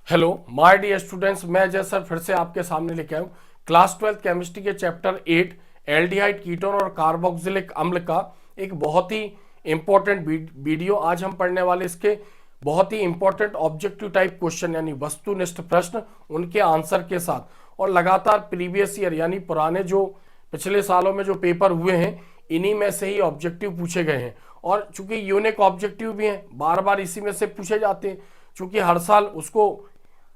Hello my dear students, मैं Ajay sir फिर से आपके सामने लेके आया हूँ क्लास 12 केमिस्ट्री के चैप्टर 8 एल्डिहाइड कीटोन और कार्बोक्सिलिक अम्ल का एक बहुत ही इंपॉर्टेंट वीडियो आज हम पढ़ने वाले। इसके बहुत ही इंपॉर्टेंट ऑब्जेक्टिव टाइप क्वेश्चन यानी वस्तुनिष्ठ प्रश्न उनके आंसर के साथ और लगातार प्रीवियस ईयर यानी पुराने जो पिछले सालों में जो पेपर हुए हैं इन्हीं में से ही ऑब्जेक्टिव पूछे गए हैं। और चूंकि यूनिक ऑब्जेक्टिव भी हैं, बार बार इसी में से पूछे जाते हैं, चूंकि हर साल उसको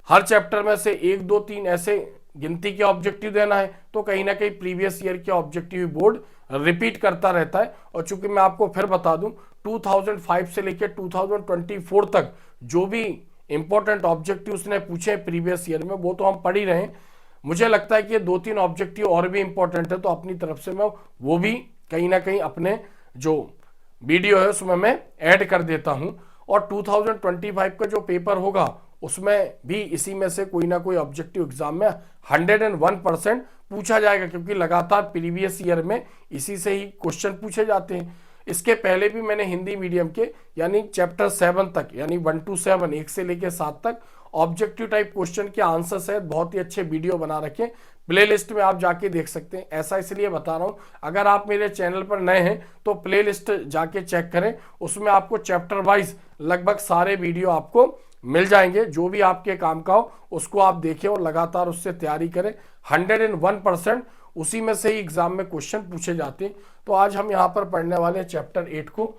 हर चैप्टर में से एक दो तीन ऐसे गिनती के ऑब्जेक्टिव देना है, तो कहीं ना कहीं प्रीवियस ईयर के ऑब्जेक्टिव बोर्ड रिपीट करता रहता है। और चूंकि मैं आपको फिर बता दूं 2005 से लेकर 2024 तक जो भी इंपॉर्टेंट ऑब्जेक्टिव उसने पूछे प्रीवियस ईयर में वो तो हम पढ़ ही रहे हैं। मुझे लगता है कि ये दो तीन ऑब्जेक्टिव और भी इंपॉर्टेंट है, तो अपनी तरफ से मैं वो भी कहीं ना कहीं अपने जो वीडियो है उसमें मैं ऐड कर देता हूं। और 2025 का जो पेपर होगा उसमें भी इसी में से कोई ना कोई ऑब्जेक्टिव एग्जाम में 101% पूछा जाएगा, क्योंकि लगातार प्रीवियस ईयर में इसी से ही क्वेश्चन पूछे जाते हैं। इसके पहले भी मैंने हिंदी मीडियम के यानी चैप्टर 7 तक यानी 1 to 7 1 से लेकर 7 तक ऑब्जेक्टिव टाइप क्वेश्चन के आंसर सहित बहुत ही अच्छे वीडियो बना रखे, प्लेलिस्ट में आप जाके देख सकते हैं। ऐसा इसलिए बता रहा हूं, अगर आप मेरे चैनल पर नए हैं तो प्लेलिस्ट जाके चेक करें, उसमें आपको चैप्टर वाइज लगभग सारे वीडियो आपको मिल जाएंगे। जो भी आपके काम का हो उसको आप देखें और लगातार उससे तैयारी करें। 101% उसी में से ही एग्जाम में क्वेश्चन पूछे जाते हैं। तो आज हम यहाँ पर पढ़ने वाले हैं चैप्टर 8 को,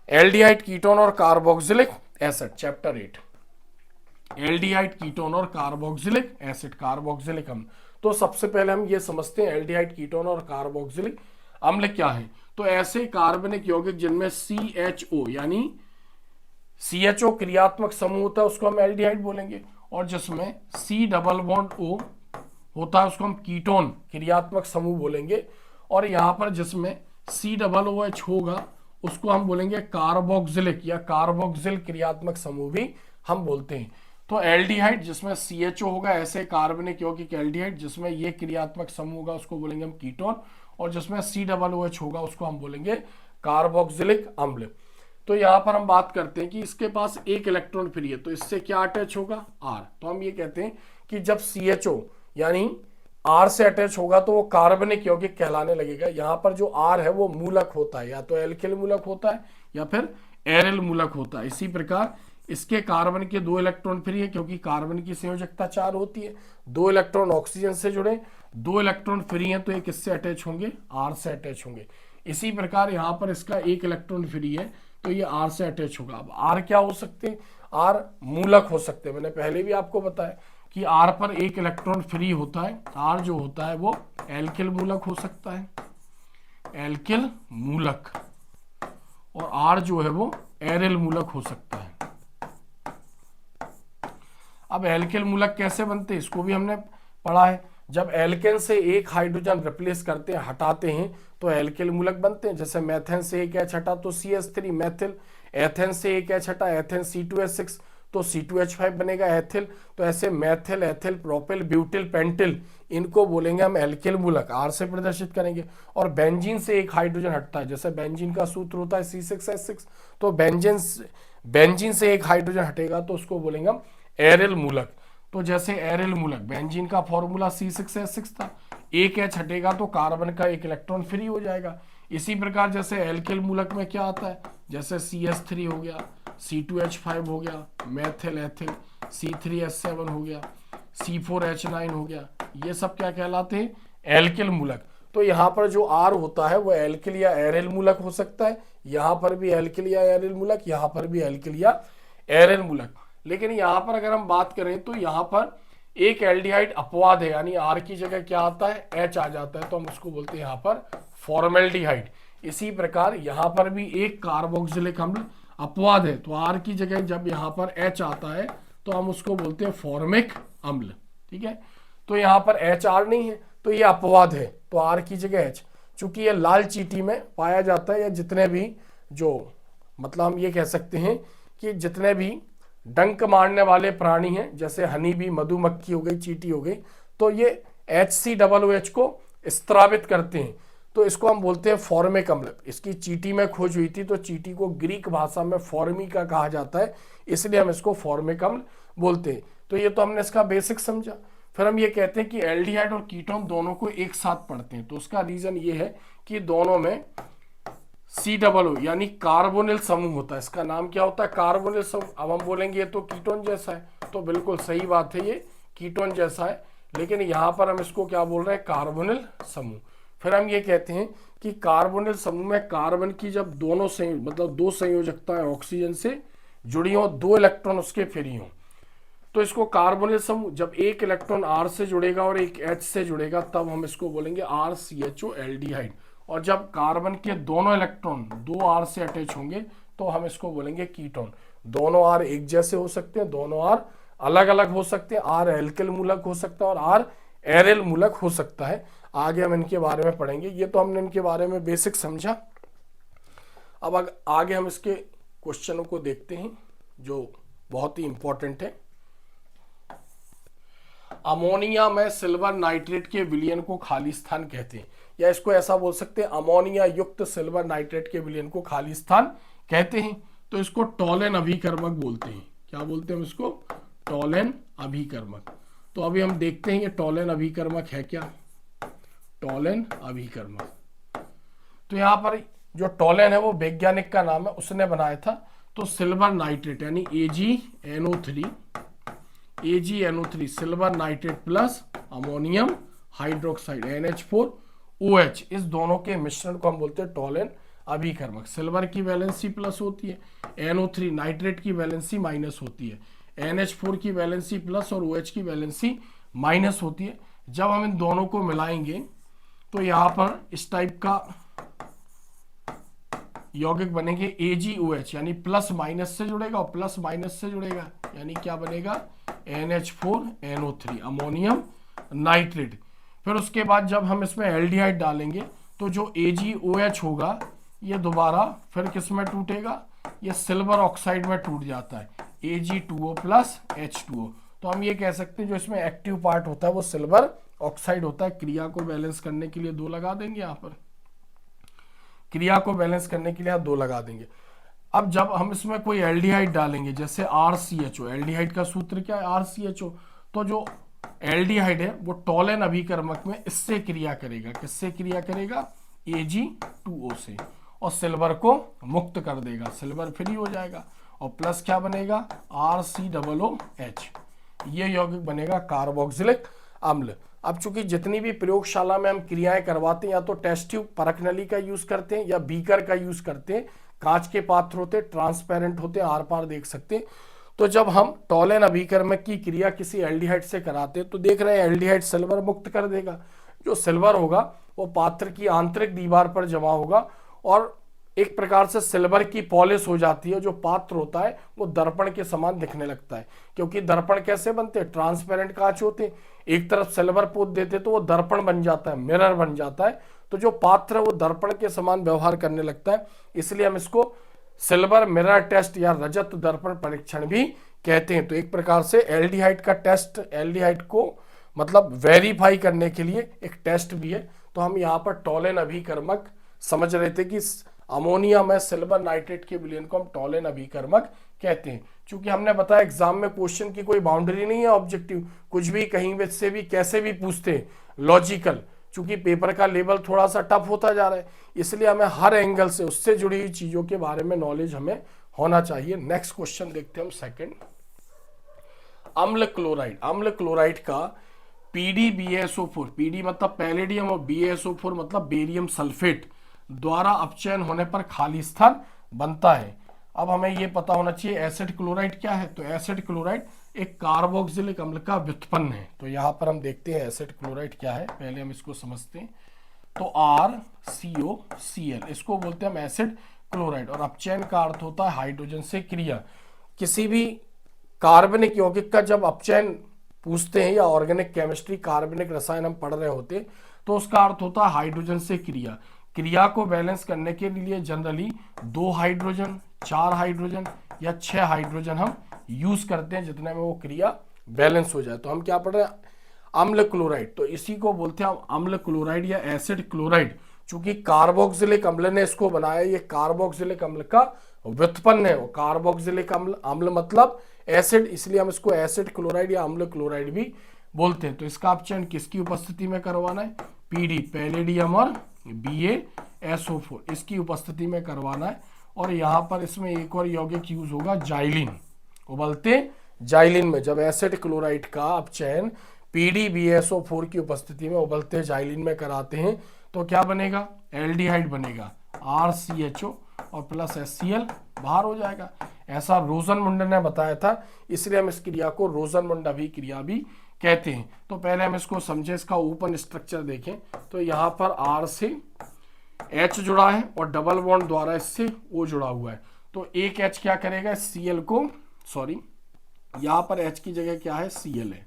एल्डिहाइड कीटोन और carboxylic acid. Chapter 8 aldehyde ketone और कार्बोक्सिलिक एसिड, कार्बोक्सिलिक अम्ल। तो सबसे पहले हम ये समझते हैं एल्डिहाइड कीटोन और कार्बोक्सिलिक अम्ल क्या है। तो ऐसे कार्बनिक यौगिक जिनमें CHO यानी CHO क्रियात्मक समूह होता है उसको हम एल्डिहाइड बोलेंगे, और जिसमें C डबल बॉन्ड O होता है उसको हम कीटोन क्रियात्मक समूह बोलेंगे, और यहाँ पर जिसमें C डबल OH होगा उसको हम बोलेंगे कार्बोक्सिलिक या कार्बोक्सिल क्रियात्मक समूह भी हम बोलते हैं। तो एल्डिहाइड जिसमें CHO होगा, ऐसे कार्बनिक यौगिक एल्डिहाइड जिसमें ये क्रियात्मक समूह होगा उसको बोलेंगे हम कीटोन, और जिसमें C डबल OH होगा उसको हम बोलेंगे कार्बोक्सिलिक अम्ल। तो यहाँ पर हम बात करते हैं कि इसके पास एक इलेक्ट्रॉन फ्री है, तो इससे क्या अटैच होगा R। तो हम ये कहते हैं कि जब CHO यानी R से अटैच होगा तो वो कार्बनिक यौगिक कहलाने लगेगा। यहाँ पर जो R है वो मूलक होता है, या तो एल्किल मूलक होता है या फिर एरिल मूलक होता है। इसी प्रकार इसके कार्बन के 2 इलेक्ट्रॉन फ्री है, क्योंकि कार्बन की संयोजकता 4 होती है। 2 इलेक्ट्रॉन ऑक्सीजन से जुड़े, 2 इलेक्ट्रॉन फ्री हैं, तो ये किससे अटैच होंगे, R से अटैच होंगे। इसी प्रकार यहाँ पर इसका 1 इलेक्ट्रॉन फ्री है तो ये R से अटैच होगा। अब R क्या हो सकते हैं, R मूलक हो सकते हैं। मैंने पहले भी आपको बताया कि R पर 1 इलेक्ट्रॉन फ्री होता है। R जो होता है वो एल्किल मूलक हो सकता है, एल्किल मूलक, और R जो है वो एरिल मूलक हो सकता है। अब एल्किल मूलक कैसे बनते हैं इसको भी हमने पढ़ा है। जब एल्केन से एक हाइड्रोजन रिप्लेस करते हैं, हटाते हैं, तो एल्किल मूलक बनते हैं। जैसे मेथेन से एक H हटा तो CH3 मेथिल, एथेन से एक H हटा एथेन C2H6 तो C2H5 बनेगा एथिल। तो ऐसे methyl, ethyl, propyl, butyl, pentyl, इनको बोलेंगे हम एल्किल मूलक, R से प्रदर्शित करेंगे। और बेंजीन से एक हाइड्रोजन हटता है, जैसे बेंजीन का सूत्र होता है C6H6, तो बेंजीन से एक हाइड्रोजन हटेगा तो उसको बोलेंगे हम एरिल मूलक। तो जैसे एरिल मूलक, बेंजीन का फॉर्मूला C6H6 था, एक H हटेगा तो कार्बन का 1 इलेक्ट्रॉन फ्री हो जाएगा। इसी प्रकार जैसे एल्किल मूलक में क्या आता है, जैसे CH3 हो गया, C2H5 हो गया, मेथिल एथिल, C3H7 हो गया, C4H9 हो गया, ये सब क्या कहलाते हैं, एल्किल मूलक। तो यहाँ पर जो R होता है वो एल्किल या एरिल मूलक हो सकता है। यहाँ पर भी एल्किल या एरिल मूलक, यहाँ पर भी एल्किल या एरिल मूलक। लेकिन यहाँ पर अगर हम बात करें तो यहाँ पर एक एल्डिहाइड अपवाद है, यानी R की जगह क्या आता है, H आ जाता है, तो हम उसको बोलते हैं यहाँ पर फॉर्मेल्डिहाइड। इसी प्रकार यहाँ पर भी एक कार्बोक्सिलिक अम्ल अपवाद है, तो R की जगह जब यहाँ पर H आता है तो हम उसको बोलते हैं फॉर्मिक अम्ल। ठीक है, तो यहाँ पर HR नहीं है तो ये अपवाद है, तो R की जगह H। चूंकि ये लाल चींटी में पाया जाता है, या जितने भी जो मतलब हम ये कह सकते हैं कि जितने भी डंक मारने वाले प्राणी हैं, जैसे हनी बी, मधुमक्खी हो गई, चींटी हो गई, तो ये HCOOH को स्त्रावित करते हैं, तो इसको हम बोलते हैं फॉर्मिक अम्ल। इसकी चींटी में खोज हुई थी, तो चींटी को ग्रीक भाषा में फॉर्मिका कहा जाता है, इसलिए हम इसको फॉर्मिक अम्ल बोलते हैं। तो ये तो हमने इसका बेसिक समझा। फिर हम ये कहते हैं कि एल्डिहाइड और कीटोन दोनों को एक साथ पढ़ते हैं, तो उसका रीजन ये है कि दोनों में COO यानी कार्बोनिल समूह होता है। इसका नाम क्या होता है? कार्बोनिल समूह। अब हम बोलेंगे ये तो कीटोन जैसा है, तो बिल्कुल सही बात है, ये कीटोन जैसा है, लेकिन यहाँ पर हम इसको क्या बोल रहे हैं? कार्बोनिल समूह। फिर हम ये कहते हैं कि कार्बोनिल समूह में कार्बन की जब दोनों मतलब दो संयोजकताएं ऑक्सीजन से जुड़ी हो, 2 इलेक्ट्रॉन उसके फ्री हो, तो इसको कार्बोनिल समूह। जब एक इलेक्ट्रॉन R से जुड़ेगा और एक H से जुड़ेगा, तब हम इसको बोलेंगे RCHO एल्डिहाइड। और जब कार्बन के दोनों इलेक्ट्रॉन 2 R से अटैच होंगे, तो हम इसको बोलेंगे कीटोन। दोनों R एक जैसे हो सकते हैं, दोनों R अलग अलग हो सकते हैं। R एल्किल मूलक हो सकता है और R एरिल मूलक हो सकता है। आगे हम इनके बारे में पढ़ेंगे। ये तो हमने इनके बारे में बेसिक समझा। अब आगे हम इसके क्वेश्चनों को देखते हैं जो बहुत ही इंपॉर्टेंट है। अमोनिया में सिल्वर नाइट्रेट के विलयन को खाली स्थान कहते हैं, या इसको ऐसा बोल सकते हैं, अमोनिया युक्त सिल्वर नाइट्रेट के विलयन को खाली स्थान कहते हैं। तो इसको टॉलेन अभिकर्मक बोलते हैं। क्या बोलते हैं हम इसको? टॉलेन अभिकर्मक। तो अभी हम देखते हैं ये टॉलेन अभिकर्मक है क्या। टॉलेन अभिकर्मक, तो यहाँ पर जो टॉलेन है वो वैज्ञानिक का नाम है, उसने बनाया था। तो सिल्वर नाइट्रेट यानी AgNO3 silver nitrate plus ammonium hydroxide NH4OH, इस दोनों के मिश्रण को हम बोलते हैं टॉलेन अभिकर्मक। सिल्वर की वैलेंसी प्लस होती है, NO3 नाइट्रेट की वैलेंसी माइनस होती है, NH4 की वैलेंसी प्लस और OH की वैलेंसी माइनस होती है। जब हम इन दोनों को मिलाएंगे तो यहाँ पर इस टाइप का यौगिक बनेंगे AgOH, यानी प्लस माइनस से जुड़ेगा और प्लस माइनस से जुड़ेगा, यानी क्या बनेगा? NH4NO3 ammonium nitrate. फिर उसके बाद जब हम इसमें एल्डिहाइड डालेंगे तो जो AgOH होगा ये दोबारा फिर किस में टूटेगा? ये सिल्वर ऑक्साइड में टूट जाता है, Ag2O प्लस H2O। तो हम ये कह सकते हैं जो इसमें एक्टिव पार्ट होता है वो सिल्वर ऑक्साइड होता है। क्रिया को बैलेंस करने के लिए 2 लगा देंगे, यहाँ पर क्रिया को बैलेंस करने के लिए 2 लगा देंगे। अब जब हम इसमें कोई एल्डिहाइड डालेंगे, जैसे RCHO, एल्डिहाइड का सूत्र क्या है? RCHO। तो जो एल्डिहाइड है वो टॉलेन अभिकर्मक में इससे क्रिया करेगा। किससे क्रिया करेगा? Ag2O से, और सिल्वर को मुक्त कर देगा, सिल्वर फ्री हो जाएगा, और प्लस क्या बनेगा? RCOOH। ये यौगिक बनेगा कार्बोक्सिलिक अम्ल। अब चूंकि जितनी भी प्रयोगशाला में हम क्रियाएं करवाते हैं, या तो टेस्ट ट्यूब परख नली का यूज करते हैं या बीकर का यूज करते हैं। कांच के पात्र होते हैं, ट्रांसपेरेंट होते हैं, आर पार देख सकते हैं। तो जब हम टॉलेन अभिकर्मक की क्रिया किसी एल्डिहाइड से कराते हैं तो देख रहे हैं एल्डिहाइड सिल्वर मुक्त कर देगा। जो सिल्वर होगा वो पात्र की आंतरिक दीवार पर जमा होगा और एक प्रकार से सिल्वर की पॉलिश हो जाती है। जो पात्र होता है वो दर्पण के समान दिखने लगता है, क्योंकि दर्पण कैसे बनते हैं? ट्रांसपेरेंट कांच होते हैं, एक तरफ सिल्वर पोत देते तो वो दर्पण बन जाता है, मिरर बन जाता है। तो जो पात्र है वो दर्पण के समान व्यवहार करने लगता है, इसलिए हम इसको सिल्वर मिरर टेस्ट या रजत दर्पण परीक्षण भी कहते हैं। तो एक प्रकार से एल्डिहाइड का टेस्ट, एल्डिहाइड को मतलब वेरीफाई करने के लिए एक टेस्ट भी है। तो हम यहाँ पर टॉलेन अभिकर्मक समझ रहे थे कि अमोनिया में सिल्वर नाइट्रेट के विलयन को हम टॉलेन अभिकर्मक कहते हैं। चूंकि हमने बताया एग्जाम में क्वेश्चन की कोई बाउंड्री नहीं है, ऑब्जेक्टिव कुछ भी कहीं भी से भी कैसे भी पूछते हैं, लॉजिकल। चूंकि पेपर का लेवल थोड़ा सा टफ होता जा रहा है, इसलिए हमें हर एंगल से उससे जुड़ी हुई चीजों के बारे में नॉलेज हमें होना चाहिए। नेक्स्ट क्वेश्चन देखते हैं हम सेकंड। अम्ल क्लोराइड। अम्ल क्लोराइड का PdBaSO4, PD मतलब पैलेडियम और BaSO4 मतलब बेरियम सल्फेट द्वारा अपचयन होने पर खाली स्थान बनता है। अब हमें यह पता होना चाहिए एसिड क्लोराइड क्या है। तो एसिड क्लोराइड एक कार्बोक्सिलिक अम्ल का व्युत्पन्न है। तो यहां पर हम देखते हैं एसिड क्लोराइड क्या है, पहले हम इसको समझते हैं। तो RCOCl, इसको बोलते हैं हम एसिड क्लोराइड, और अपचयन का अर्थ होता है हाइड्रोजन से क्रिया। किसी भी कार्बनिक यौगिक का जब अपचयन पूछते हैं या ऑर्गेनिक केमिस्ट्री कार्बनिक रसायन हम पढ़ रहे होते हैं, तो उसका अर्थ होता है हाइड्रोजन से क्रिया। क्रिया को बैलेंस करने के लिए जनरली 2 हाइड्रोजन, 4 हाइड्रोजन या 6 हाइड्रोजन हम यूज करते हैं, जितने में वो क्रिया बैलेंस हो जाए। तो हम क्या पढ़ रहे हैं? अम्ल क्लोराइड। तो इसी को बोलते हैं हम अम्ल क्लोराइड या एसिड क्लोराइड। चूंकि कार्बोक्सिलिक अम्ल ने इसको बनाया, ये कार्बोक्सिलिक अम्ल का व्युत्पन्न है वो कार्बोक्सिलिक अम्ल, अम्ल मतलब एसिड, इसलिए हम इसको एसिड क्लोराइड या अम्ल क्लोराइड भी बोलते हैं। तो इसका आप चयन किसकी उपस्थिति में करवाना है, पीडी पैलेडियम और BaSO4 इसकी उपस्थिति में करवाना है। और यहाँ पर इसमें एक और यौगिक यूज होगा जाइलिन, उबलते जाइलिन में जब एसिड क्लोराइड का आप चयन PdBaSO4 की उपस्थिति में उबलते जाइलिन में कराते हैं तो क्या बनेगा, एल्डिहाइड बनेगा, RCHO और प्लस HCl बाहर हो जाएगा। ऐसा रोजनमुंड ने बताया था, इसलिए हम इस क्रिया को रोजनमुंड अभिक्रिया भी कहते हैं। तो पहले हम इसको समझे, इसका ओपन स्ट्रक्चर देखें तो यहाँ पर R से H जुड़ा है और डबल बॉन्ड द्वारा इससे O जुड़ा हुआ है। तो एक H क्या करेगा, Cl को, सॉरी यहाँ पर H की जगह क्या है, Cl है,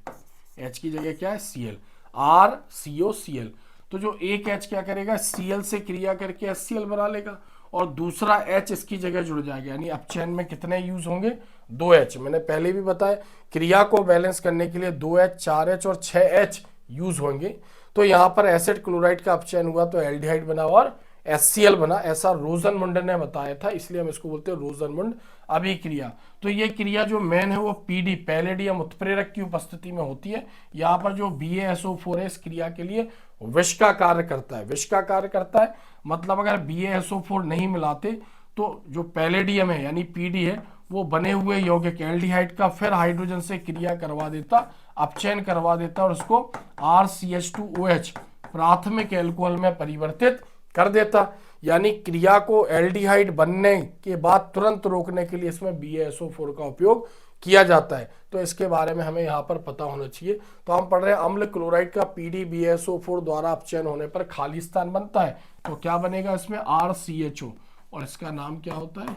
H की जगह क्या है Cl, RCOCl। तो जो एक H क्या करेगा, Cl से क्रिया करके HCl बना लेगा और दूसरा H इसकी जगह जुड़ जाएगा। यानी अपचयन में कितने यूज होंगे, 2H। मैंने पहले भी बताया क्रिया को बैलेंस करने के लिए 2H, 4H और 6H यूज होंगे। तो यहाँ पर एसिड क्लोराइड का अपचयन हुआ तो एल्डिहाइड बना और HCl बना, ऐसा रोजनमुंड ने बताया था, इसलिए हम इसको बोलते हैं रोजनमुंड अभिक्रिया। तो ये क्रिया जो मेन है वो PD पैलेडियम उत्प्रेरक की उपस्थिति में होती है। यहाँ पर जो BaSO4 है इस क्रिया के लिए विष का कार्य करता है, विष का कार्य करता है मतलब अगर BaSO4 नहीं मिलाते तो जो पैलेडियम है यानी PD है वो बने हुए यौगिक एल्डिहाइड का फिर हाइड्रोजन से क्रिया करवा देता, अपचयन करवा देता और उसको RCH2OH प्राथमिक एल्कोहल में परिवर्तित कर देता। यानी क्रिया को एल्डिहाइड बनने के बाद तुरंत रोकने के लिए इसमें BaSO4 का उपयोग किया जाता है। तो इसके बारे में हमें यहाँ पर पता होना चाहिए। तो हम पढ़ रहे हैं अम्ल क्लोराइड का PdBaSO4 द्वारा अपचयन होने पर खाली स्थान बनता है तो क्या बनेगा इसमें, RCHO और इसका नाम क्या होता है,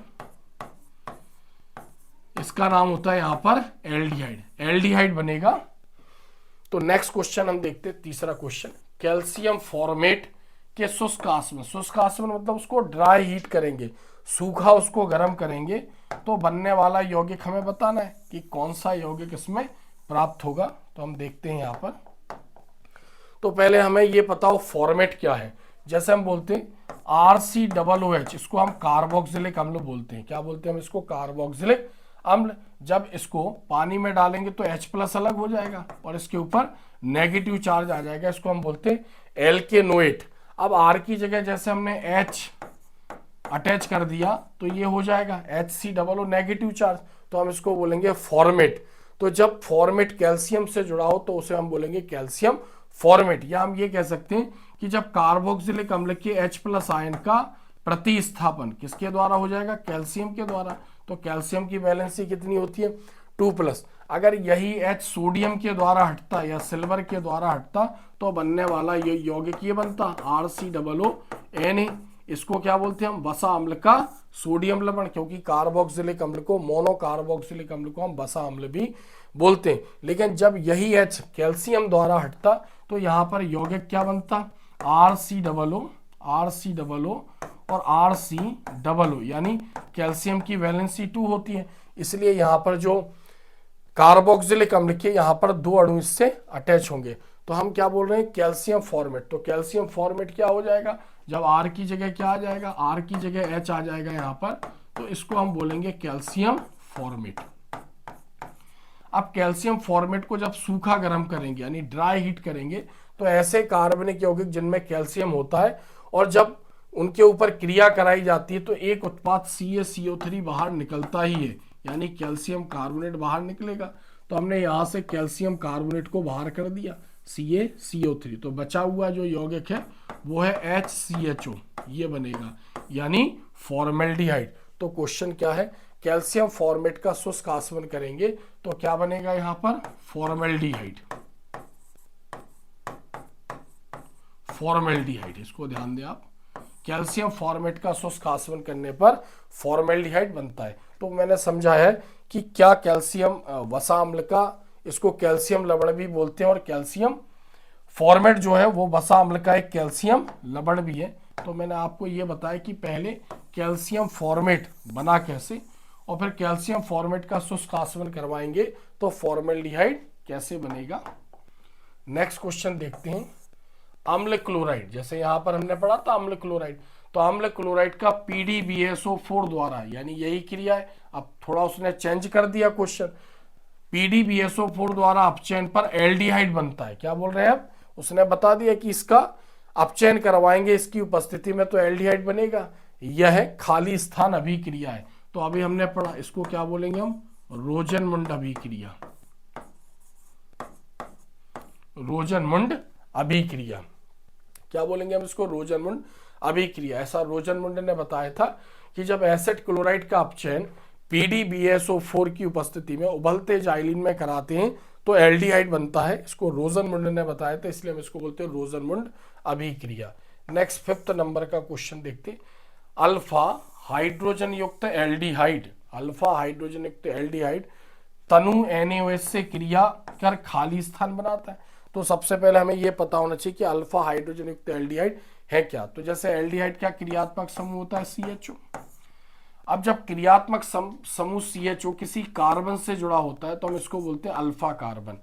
इसका नाम होता है यहाँ पर एल्डिहाइड, एल्डिहाइड बनेगा। तो नेक्स्ट क्वेश्चन हम देखते हैं, तीसरा क्वेश्चन, कैल्शियम फॉर्मेट के शुष्क आसवन, शुष्क आसवन मतलब उसको ड्राई हीट करेंगे, सूखा उसको गर्म करेंगे तो बनने वाला यौगिक हमें बताना है कि कौन सा यौगिक इसमें प्राप्त होगा। तो हम देखते हैं यहाँ पर। तो पहले हमें ये पता हो फॉर्मेट क्या है। जैसे हम बोलते हैं RCOOH, इसको हम कार्बोक्सिलिक अम्ल बोलते हैं। क्या बोलते हैं हम इसको, कार्बोक्सिलिक अम्ल। जब इसको पानी में डालेंगे तो H+ अलग हो जाएगा और इसके ऊपर नेगेटिव चार्ज आ जाएगा, इसको हम बोलते हैं एल्केनोएट। अब R की जगह जैसे हमने H अटैच कर दिया तो ये हो जाएगा HCOO नेगेटिव चार्ज, तो हम इसको बोलेंगे फॉर्मेट। तो जब फॉर्मेट कैल्शियम से जुड़ा हो तो उसे हम बोलेंगे कैल्शियम फॉर्मेट। या हम ये कह सकते हैं कि जब कार्बोक्सिलिक अम्ल के H+ आयन का प्रतिस्थापन किसके द्वारा हो जाएगा, कैल्शियम के द्वारा। तो कैल्शियम की वैलेंसी कितनी होती है, 2+। अगर यही H सोडियम के द्वारा हटता या सिल्वर के द्वारा हटता तो बनने वाला ये यौगिक ये बनता RCOONA। इसको क्या बोलते हैं हम, वसा अम्ल का सोडियम लवण, क्योंकि कार्बोक्सिलिक अम्ल को, मोनो कार्बोक्सिलिक अम्ल को हम वसा अम्ल भी बोलते हैं। लेकिन जब यही H कैल्शियम द्वारा हटता तो यहाँ पर यौगिक क्या बनता, RCOO और RCOO, यानी कैल्शियम की वैलेंसी 2 होती है, इसलिए यहाँ पर जो कार्बोक्सिलिक अम्ल के यहाँ पर 2 अणु इससे अटैच होंगे। तो हम क्या बोल रहे हैं, कैल्शियम फॉर्मेट। तो कैल्शियम फॉर्मेट क्या हो जाएगा, जब R की जगह क्या आ जाएगा, R की जगह H आ जाएगा यहाँ पर, तो इसको हम बोलेंगे कैल्शियम फॉर्मेट। अब कैल्शियम फॉर्मेट को जब सूखा गर्म करेंगे यानी ड्राई हीट करेंगे तो ऐसे कार्बनिक यौगिक जिनमें कैल्शियम होता है और जब उनके ऊपर क्रिया कराई जाती है तो एक उत्पाद CaCO3 बाहर निकलता ही है, यानी कैल्शियम कार्बोनेट बाहर निकलेगा। तो हमने यहाँ से कैल्शियम कार्बोनेट को बाहर कर दिया, CaCO3, तो बचा हुआ जो यौगिक है वो है HCHO, ये बनेगा, यानी फॉर्मेल्डिहाइड। तो क्वेश्चन क्या है, कैल्शियम फॉर्मेट का शुष्क आसवन करेंगे तो क्या बनेगा यहाँ पर, फॉर्मेल्डिहाइड, फॉर्मेल्डिहाइड। इसको ध्यान दें आप, कैल्शियम फॉर्मेट का शुष्क आसवन करने पर फॉर्मेल्डिहाइड बनता है। तो मैंने समझा है कि क्या कैल्शियम वसा अम्ल का, इसको कैल्शियम लवण भी बोलते हैं और कैल्शियम फॉर्मेट जो है वो वसा अम्ल का एक कैल्शियम लवण भी है। तो मैंने आपको ये बताया कि पहले कैल्शियम फॉर्मेट बना कैसे और फिर कैल्शियम फॉर्मेट का शुष्क आसवन करवाएंगे तो फॉर्मेल्डिहाइड कैसे बनेगा। नेक्स्ट क्वेश्चन देखते हैं, अम्ल क्लोराइड। जैसे यहाँ पर हमने पढ़ा था अम्ल क्लोराइड, तो अम्ल क्लोराइड का PdBSO4 द्वारा, यानी यही क्रिया है। अब थोड़ा उसने चेंज कर दिया क्वेश्चन, PdBSO4 द्वारा अपचयन पर एल्डिहाइड बनता है। क्या बोल रहे हैं अब, उसने बता दिया कि इसका अपचयन करवाएंगे इसकी उपस्थिति में तो एल्डिहाइड बनेगा। यह खाली स्थान अभिक्रिया है। तो अभी हमने पढ़ा, इसको क्या बोलेंगे हम, रोजनमुंड अभिक्रिया। रोजनमुंड अभिक्रिया, क्या बोलेंगे हम इसको, रोजनमुंड अभिक्रिया। ऐसा रोजनमुंड ने बताया था कि जब एसिड क्लोराइड का अपचयन PdBSO4 की उपस्थिति में उबलते जाइलिन में कराते हैं तो एल्डिहाइड बनता है। इसको रोजनमुंड ने बताया था, इसलिए हम इसको बोलते हैं रोजनमुंड अभिक्रिया। नेक्स्ट 5th नंबर का क्वेश्चन देखते हैं। अल्फा हाइड्रोजन युक्त एल्डिहाइड, अल्फा हाइड्रोजन युक्त एल्डिहाइड तनु NaOH से क्रिया कर खाली स्थान बनाता है। तो सबसे पहले हमें यह पता होना चाहिए कि अल्फा हाइड्रोजन युक्त एल्डिहाइड है क्या। तो जैसे एल्डिहाइड का क्रियात्मक समूह होता है CHO। अब जब क्रियात्मक समूह CHO किसी कार्बन से जुड़ा होता है तो हम इसको बोलते हैं अल्फा कार्बन।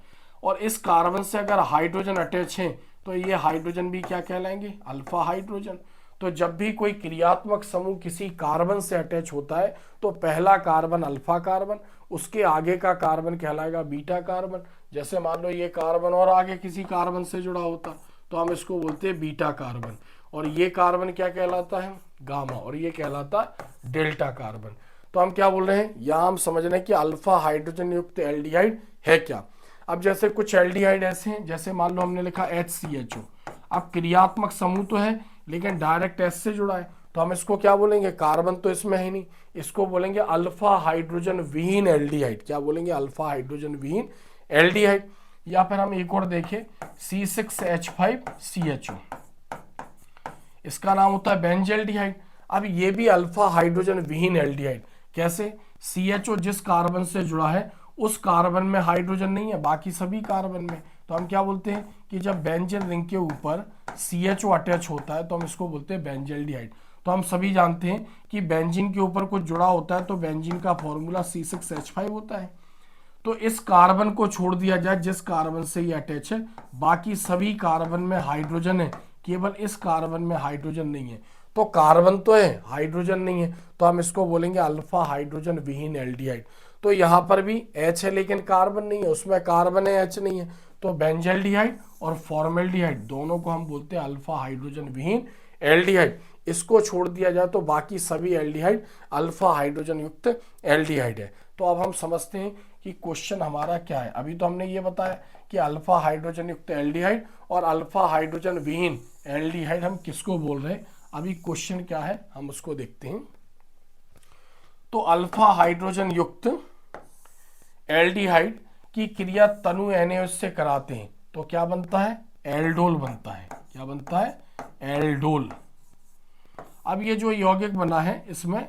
और इस कार्बन से अगर हाइड्रोजन अटैच है तो ये हाइड्रोजन भी क्या कहलाएंगे, अल्फा हाइड्रोजन। तो जब भी कोई क्रियात्मक समूह किसी कार्बन से अटैच होता है तो पहला कार्बन अल्फा कार्बन, उसके आगे का कार्बन कहलाएगा बीटा कार्बन। जैसे मान लो ये कार्बन और आगे किसी कार्बन से जुड़ा होता तो हम इसको बोलते हैं बीटा कार्बन, और ये कार्बन क्या कहलाता है, गामा, और ये कहलाता है डेल्टा कार्बन। तो हम क्या बोल रहे हैं, यहां हम समझ रहे हैं कि अल्फा हाइड्रोजन युक्त एल्डिहाइड है क्या। अब जैसे कुछ एल्डिहाइड ऐसे हैं, जैसे मान लो हमने लिखा HCHO। अब क्रियात्मक समूह तो है लेकिन डायरेक्ट S से जुड़ा है तो हम इसको क्या बोलेंगे, कार्बन तो इसमें है नहीं, इसको बोलेंगे अल्फा हाइड्रोजन विहीन एल्डिहाइड। क्या बोलेंगे, अल्फा हाइड्रोजन विहीन एल्डिहाइड। या फिर हम एक और देखें C6H5CHO, इसका नाम होता है बेंजल्डिहाइड। अब ये भी अल्फा हाइड्रोजन विहीन एल्डिहाइड। कैसे, CHO जिस कार्बन से जुड़ा है उस कार्बन में हाइड्रोजन नहीं है, बाकी सभी कार्बन में। तो हम क्या बोलते हैं कि जब बेंजीन रिंग के ऊपर CHO अटैच होता है तो हम इसको बोलते हैं बेंजल्डिहाइड। तो हम सभी जानते हैं कि बेंजीन के ऊपर कुछ जुड़ा होता है तो बेंजीन का फॉर्मूला C6H5 होता है। तो इस कार्बन को छोड़ दिया जाए जिस कार्बन से ये अटैच है, बाकी सभी कार्बन में हाइड्रोजन है, केवल इस कार्बन में हाइड्रोजन नहीं है। तो कार्बन तो है, हाइड्रोजन नहीं है, तो हम इसको बोलेंगे अल्फा हाइड्रोजन विहीन एल्डिहाइड। तो यहाँ पर भी H है लेकिन कार्बन नहीं है, उसमें कार्बन है H नहीं है, तो बेंजल्डिहाइड और फॉर्मेल्डिहाइड दोनों को हम बोलते हैं अल्फा हाइड्रोजन विहीन एल्डिहाइड। इसको छोड़ दिया जाए तो बाकी सभी एल्डिहाइड अल्फा हाइड्रोजन युक्त एल्डिहाइड है। तो अब हम समझते हैं कि क्वेश्चन हमारा क्या है। अभी तो हमने ये बताया कि अल्फा हाइड्रोजन युक्त एल्डिहाइड और अल्फा हाइड्रोजन विहीन एल्डिहाइड हम किसको बोल रहे हैं। अभी क्वेश्चन क्या है हम उसको देखते हैं। तो अल्फा हाइड्रोजन युक्त एल्डिहाइड की क्रिया तनु NaOH से कराते हैं तो क्या बनता है, एल्डोल बनता है। क्या बनता है, एल्डोल। अब ये जो यौगिक बना है इसमें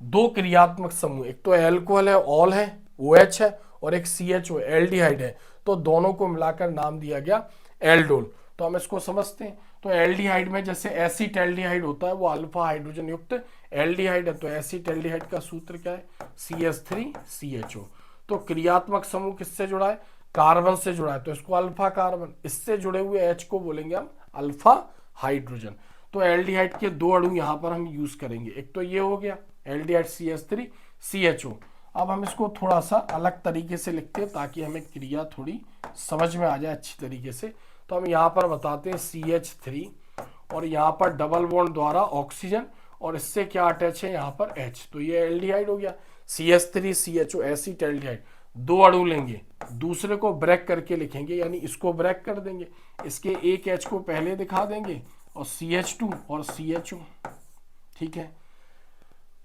दो क्रियात्मक समूह, एक तो एल्कोहल है ऑल है OH है, और एक CHO एल्डिहाइड है, तो दोनों को मिलाकर नाम दिया गया एल्डोल। तो हम इसको समझते हैं। तो एल्डिहाइड में जैसे एसिटेल्डिहाइड होता है वो अल्फा हाइड्रोजन युक्त एल्डिहाइड है, तो एसिटेल्डिहाइड का सूत्र क्या है, CH3CHO। तो क्रियात्मक समूह किससे जुड़ा है, कार्बन से जुड़ा है, तो इसको अल्फा कार्बन, इससे जुड़े हुए H को बोलेंगे हम अल्फा हाइड्रोजन। तो एल्डिहाइड के दो अणु यहाँ पर हम यूज करेंगे, एक तो ये हो गया एल्डिहाइड CH3CHO। अब हम इसको थोड़ा सा अलग तरीके से लिखते हैं ताकि हमें क्रिया थोड़ी समझ में आ जाए अच्छी तरीके से। तो हम यहाँ पर बताते हैं CH3 और यहाँ पर डबल बॉन्ड द्वारा ऑक्सीजन, और इससे क्या अटैच है यहाँ पर H, तो ये एल्डिहाइड हो गया CH3CHO एसिटेल्डिहाइड। दो अणु लेंगे, दूसरे को ब्रेक करके लिखेंगे, यानी इसको ब्रेक कर देंगे, इसके एक H को पहले दिखा देंगे और CH2 और CHO, ठीक है।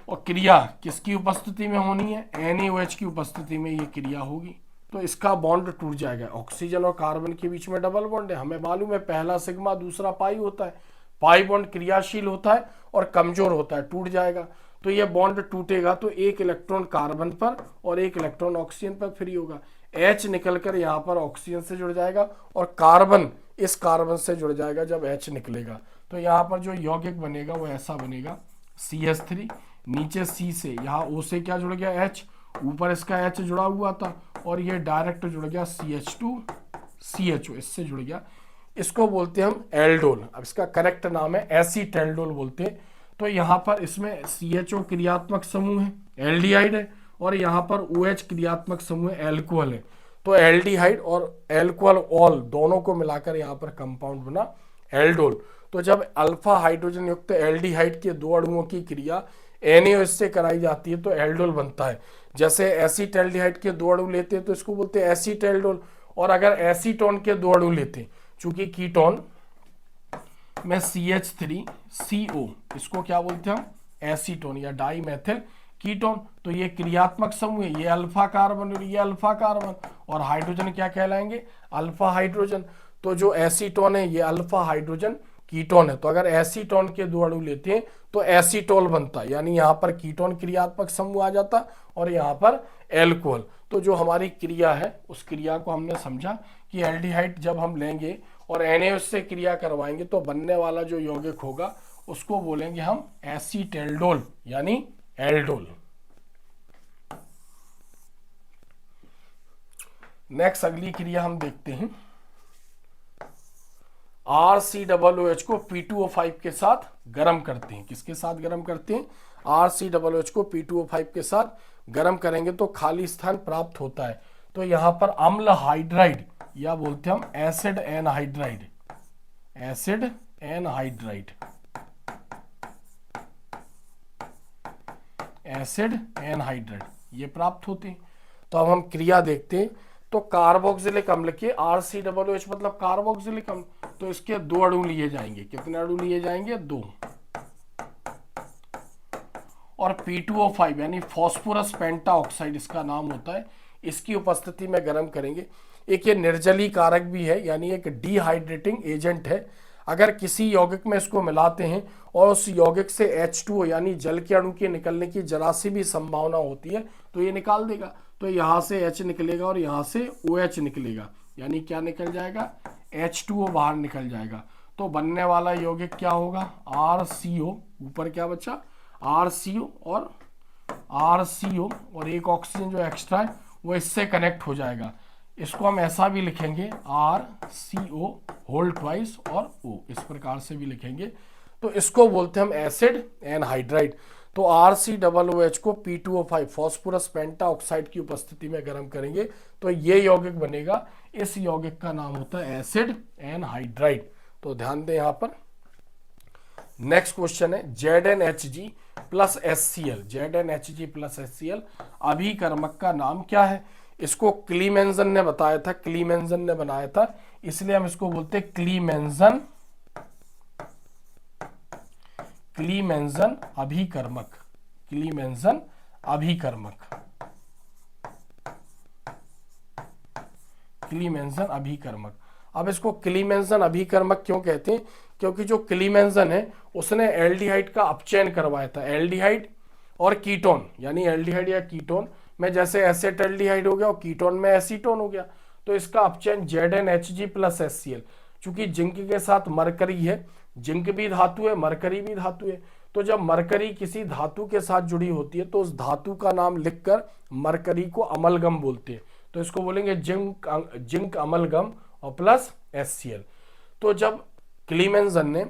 और क्रिया किसकी उपस्थिति में होनी है, NaOH की उपस्थिति में ये क्रिया होगी। तो इसका बॉन्ड टूट जाएगा, ऑक्सीजन और कार्बन के बीच में डबल बॉन्ड है, हमें मालूम है पहला सिग्मा दूसरा पाई होता है। पाई बॉन्ड क्रियाशील होता है और कमजोर होता है, टूट जाएगा। तो ये बॉन्ड टूटेगा तो एक इलेक्ट्रॉन कार्बन पर और एक इलेक्ट्रॉन ऑक्सीजन पर फ्री होगा। H निकलकर यहाँ पर ऑक्सीजन से जुड़ जाएगा और कार्बन इस कार्बन से जुड़ जाएगा जब H निकलेगा। तो यहाँ पर जो यौगिक बनेगा वो ऐसा बनेगा CH3, नीचे C से यहाँ O से क्या जुड़ गया H, ऊपर इसका H जुड़ा हुआ था और ये डायरेक्ट जुड़ गया CH2CHO, इससे जुड़ गया। इसको बोलते हैं हम एल्डोल। अब इसका करेक्ट नाम है एसिटेल्डोल बोलते हैं। तो यहाँ पर इसमें CHO क्रियात्मक समूह है, एल्डिहाइड है, और यहाँ पर OH क्रियात्मक समूह है, एल्कोहल है। तो एल्डिहाइड और एल्कोहल ऑल दोनों को मिलाकर यहाँ पर कंपाउंड बना एल्डोल। तो जब अल्फा हाइड्रोजन युक्त एल्डिहाइड के दो अणुओं की क्रिया NaOH से कराई जाती है तो एल्डोल बनता है। जैसे एसिटल्डिहाइड के दो अणु लेते हैं तो इसको बोलते हैं एसिटेल्डोल, और अगर एसीटोन के दो अणु लेते हैं, चूंकि कीटोन में CH3CO, इसको क्या बोलते हैं हम, एसीटोन या डाई मेथिल कीटोन। तो ये क्रियात्मक समूह है, ये अल्फा कार्बन और ये अल्फा कार्बन, और हाइड्रोजन क्या कहलाएंगे, अल्फा हाइड्रोजन। तो जो एसीटोन है ये अल्फा हाइड्रोजन कीटोन है। तो अगर एसीटोन के दो अणु लेते हैं तो एसीटोल बनता है, यानी यहाँ पर कीटोन क्रियात्मक समूह आ जाता और यहाँ पर एल्कोहल। तो जो हमारी क्रिया है उस क्रिया को हमने समझा कि एल्डिहाइड जब हम लेंगे और NaOH से क्रिया करवाएंगे तो बनने वाला जो यौगिक होगा उसको बोलेंगे हम एसीटेल्डोल यानी एल्डोल। नेक्स्ट अगली क्रिया हम देखते हैं, RCOOH को P2O5 के साथ गर्म करते हैं। किसके साथ गर्म करते हैं, RCOOH को P2O5 के साथ गर्म करेंगे तो खाली स्थान प्राप्त होता है। तो यहाँ पर अम्ल हाइड्राइड या बोलते हैं हम acid anhydride, acid anhydride, acid anhydride ये प्राप्त होते हैं। तो अब हम क्रिया देखते हैं। तो कार्बोक्सिलिक अम्ल के RCOOH मतलब कार्बोक्सिलिक अम्ल, तो इसके दो अणु लिए जाएंगे। कितने अणु लिए जाएंगे, दो। और P2O5 यानी फॉस्फोरस पेंटाऑक्साइड इसका नाम होता है, इसकी उपस्थिति में गर्म करेंगे। एक ये निर्जलीकारक भी है, यानी एक डिहाइड्रेटिंग एजेंट है। अगर किसी यौगिक में इसको मिलाते हैं और उस यौगिक से H2O यानी जल के अणु के निकलने की जरा सी भी संभावना होती है तो ये निकाल देगा। तो यहाँ से H निकलेगा और यहाँ से OH निकलेगा, यानी क्या निकल जाएगा, H2O बाहर निकल जाएगा। तो बनने वाला यौगिक क्या होगा, RCO, ऊपर क्या बचा, RCO और एक ऑक्सीजन जो एक्स्ट्रा है वो इससे कनेक्ट हो जाएगा। इसको हम ऐसा भी लिखेंगे RCO होल ट्वाइस और O, इस प्रकार से भी लिखेंगे। तो इसको बोलते हैं हम एसिड एनहाइड्राइड। तो RCOOH को P2O5 फॉस्फोरस पेंटाऑक्साइड की उपस्थिति में गर्म करेंगे तो ये यौगिक बनेगा। इस यौगिक का नाम होता है एसिड एनहाइड्राइड। तो ध्यान दें यहाँ पर। नेक्स्ट क्वेश्चन है ZnHg plus HCl, ZnHg plus HCl अभिकर्मक का नाम क्या है। इसको क्लीमेंजन ने बताया था, क्लीमेंजन ने बनाया था, इसलिए हम इसको बोलते हैं क्लीमेंजन, क्लीमेंजन अभिकर्मक, क्लीमेंजन अभिकर्मक, क्लीमेंजन अभिकर्मक। अब इसको क्लीमेंजन अभिकर्मक क्यों कहते हैं, क्योंकि जो क्लीमेंजन है उसने एल्डिहाइड का अपचयन करवाया था। एल्डिहाइड और कीटोन यानी एल्डिहाइड या कीटोन में जैसे एसेटल्डिहाइड हो गया और कीटोन में एसीटोन हो गया, तो इसका अपचयन ZnHg प्लस HCl। चूंकि जिंक के साथ मरकरी है, जिंक भी धातु है, मरकरी भी धातु है, तो जब मरकरी किसी धातु के साथ जुड़ी होती है तो उस धातु का नाम लिखकर मरकरी को अमलगम बोलते हैं। तो इसको बोलेंगे जिंक अमलगम और प्लस HCl। तो जब क्लीमेंजन ने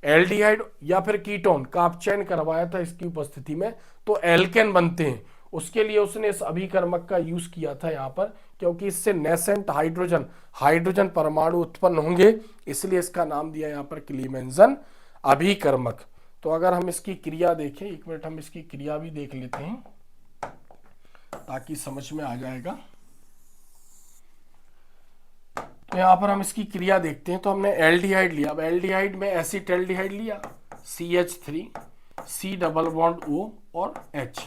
एल्डिहाइड या फिर कीटोन का अपचयन करवाया था इसकी उपस्थिति में तो एल्केन बनते हैं, उसके लिए उसने इस अभिकर्मक का यूज किया था यहाँ पर, क्योंकि इससे नेसेंट हाइड्रोजन परमाणु उत्पन्न होंगे, इसलिए इसका नाम दिया यहाँ पर क्लीमेंजन अभिकर्मक। तो अगर हम इसकी क्रिया देखें, एक मिनट हम इसकी क्रिया भी देख लेते हैं ताकि समझ में आ जाएगा। तो यहाँ पर हम इसकी क्रिया देखते हैं। तो हमने एल्डिहाइड लिया, अब एल्डिहाइड में एसिटल्डिहाइड लिया, CH3 C double bond O और H,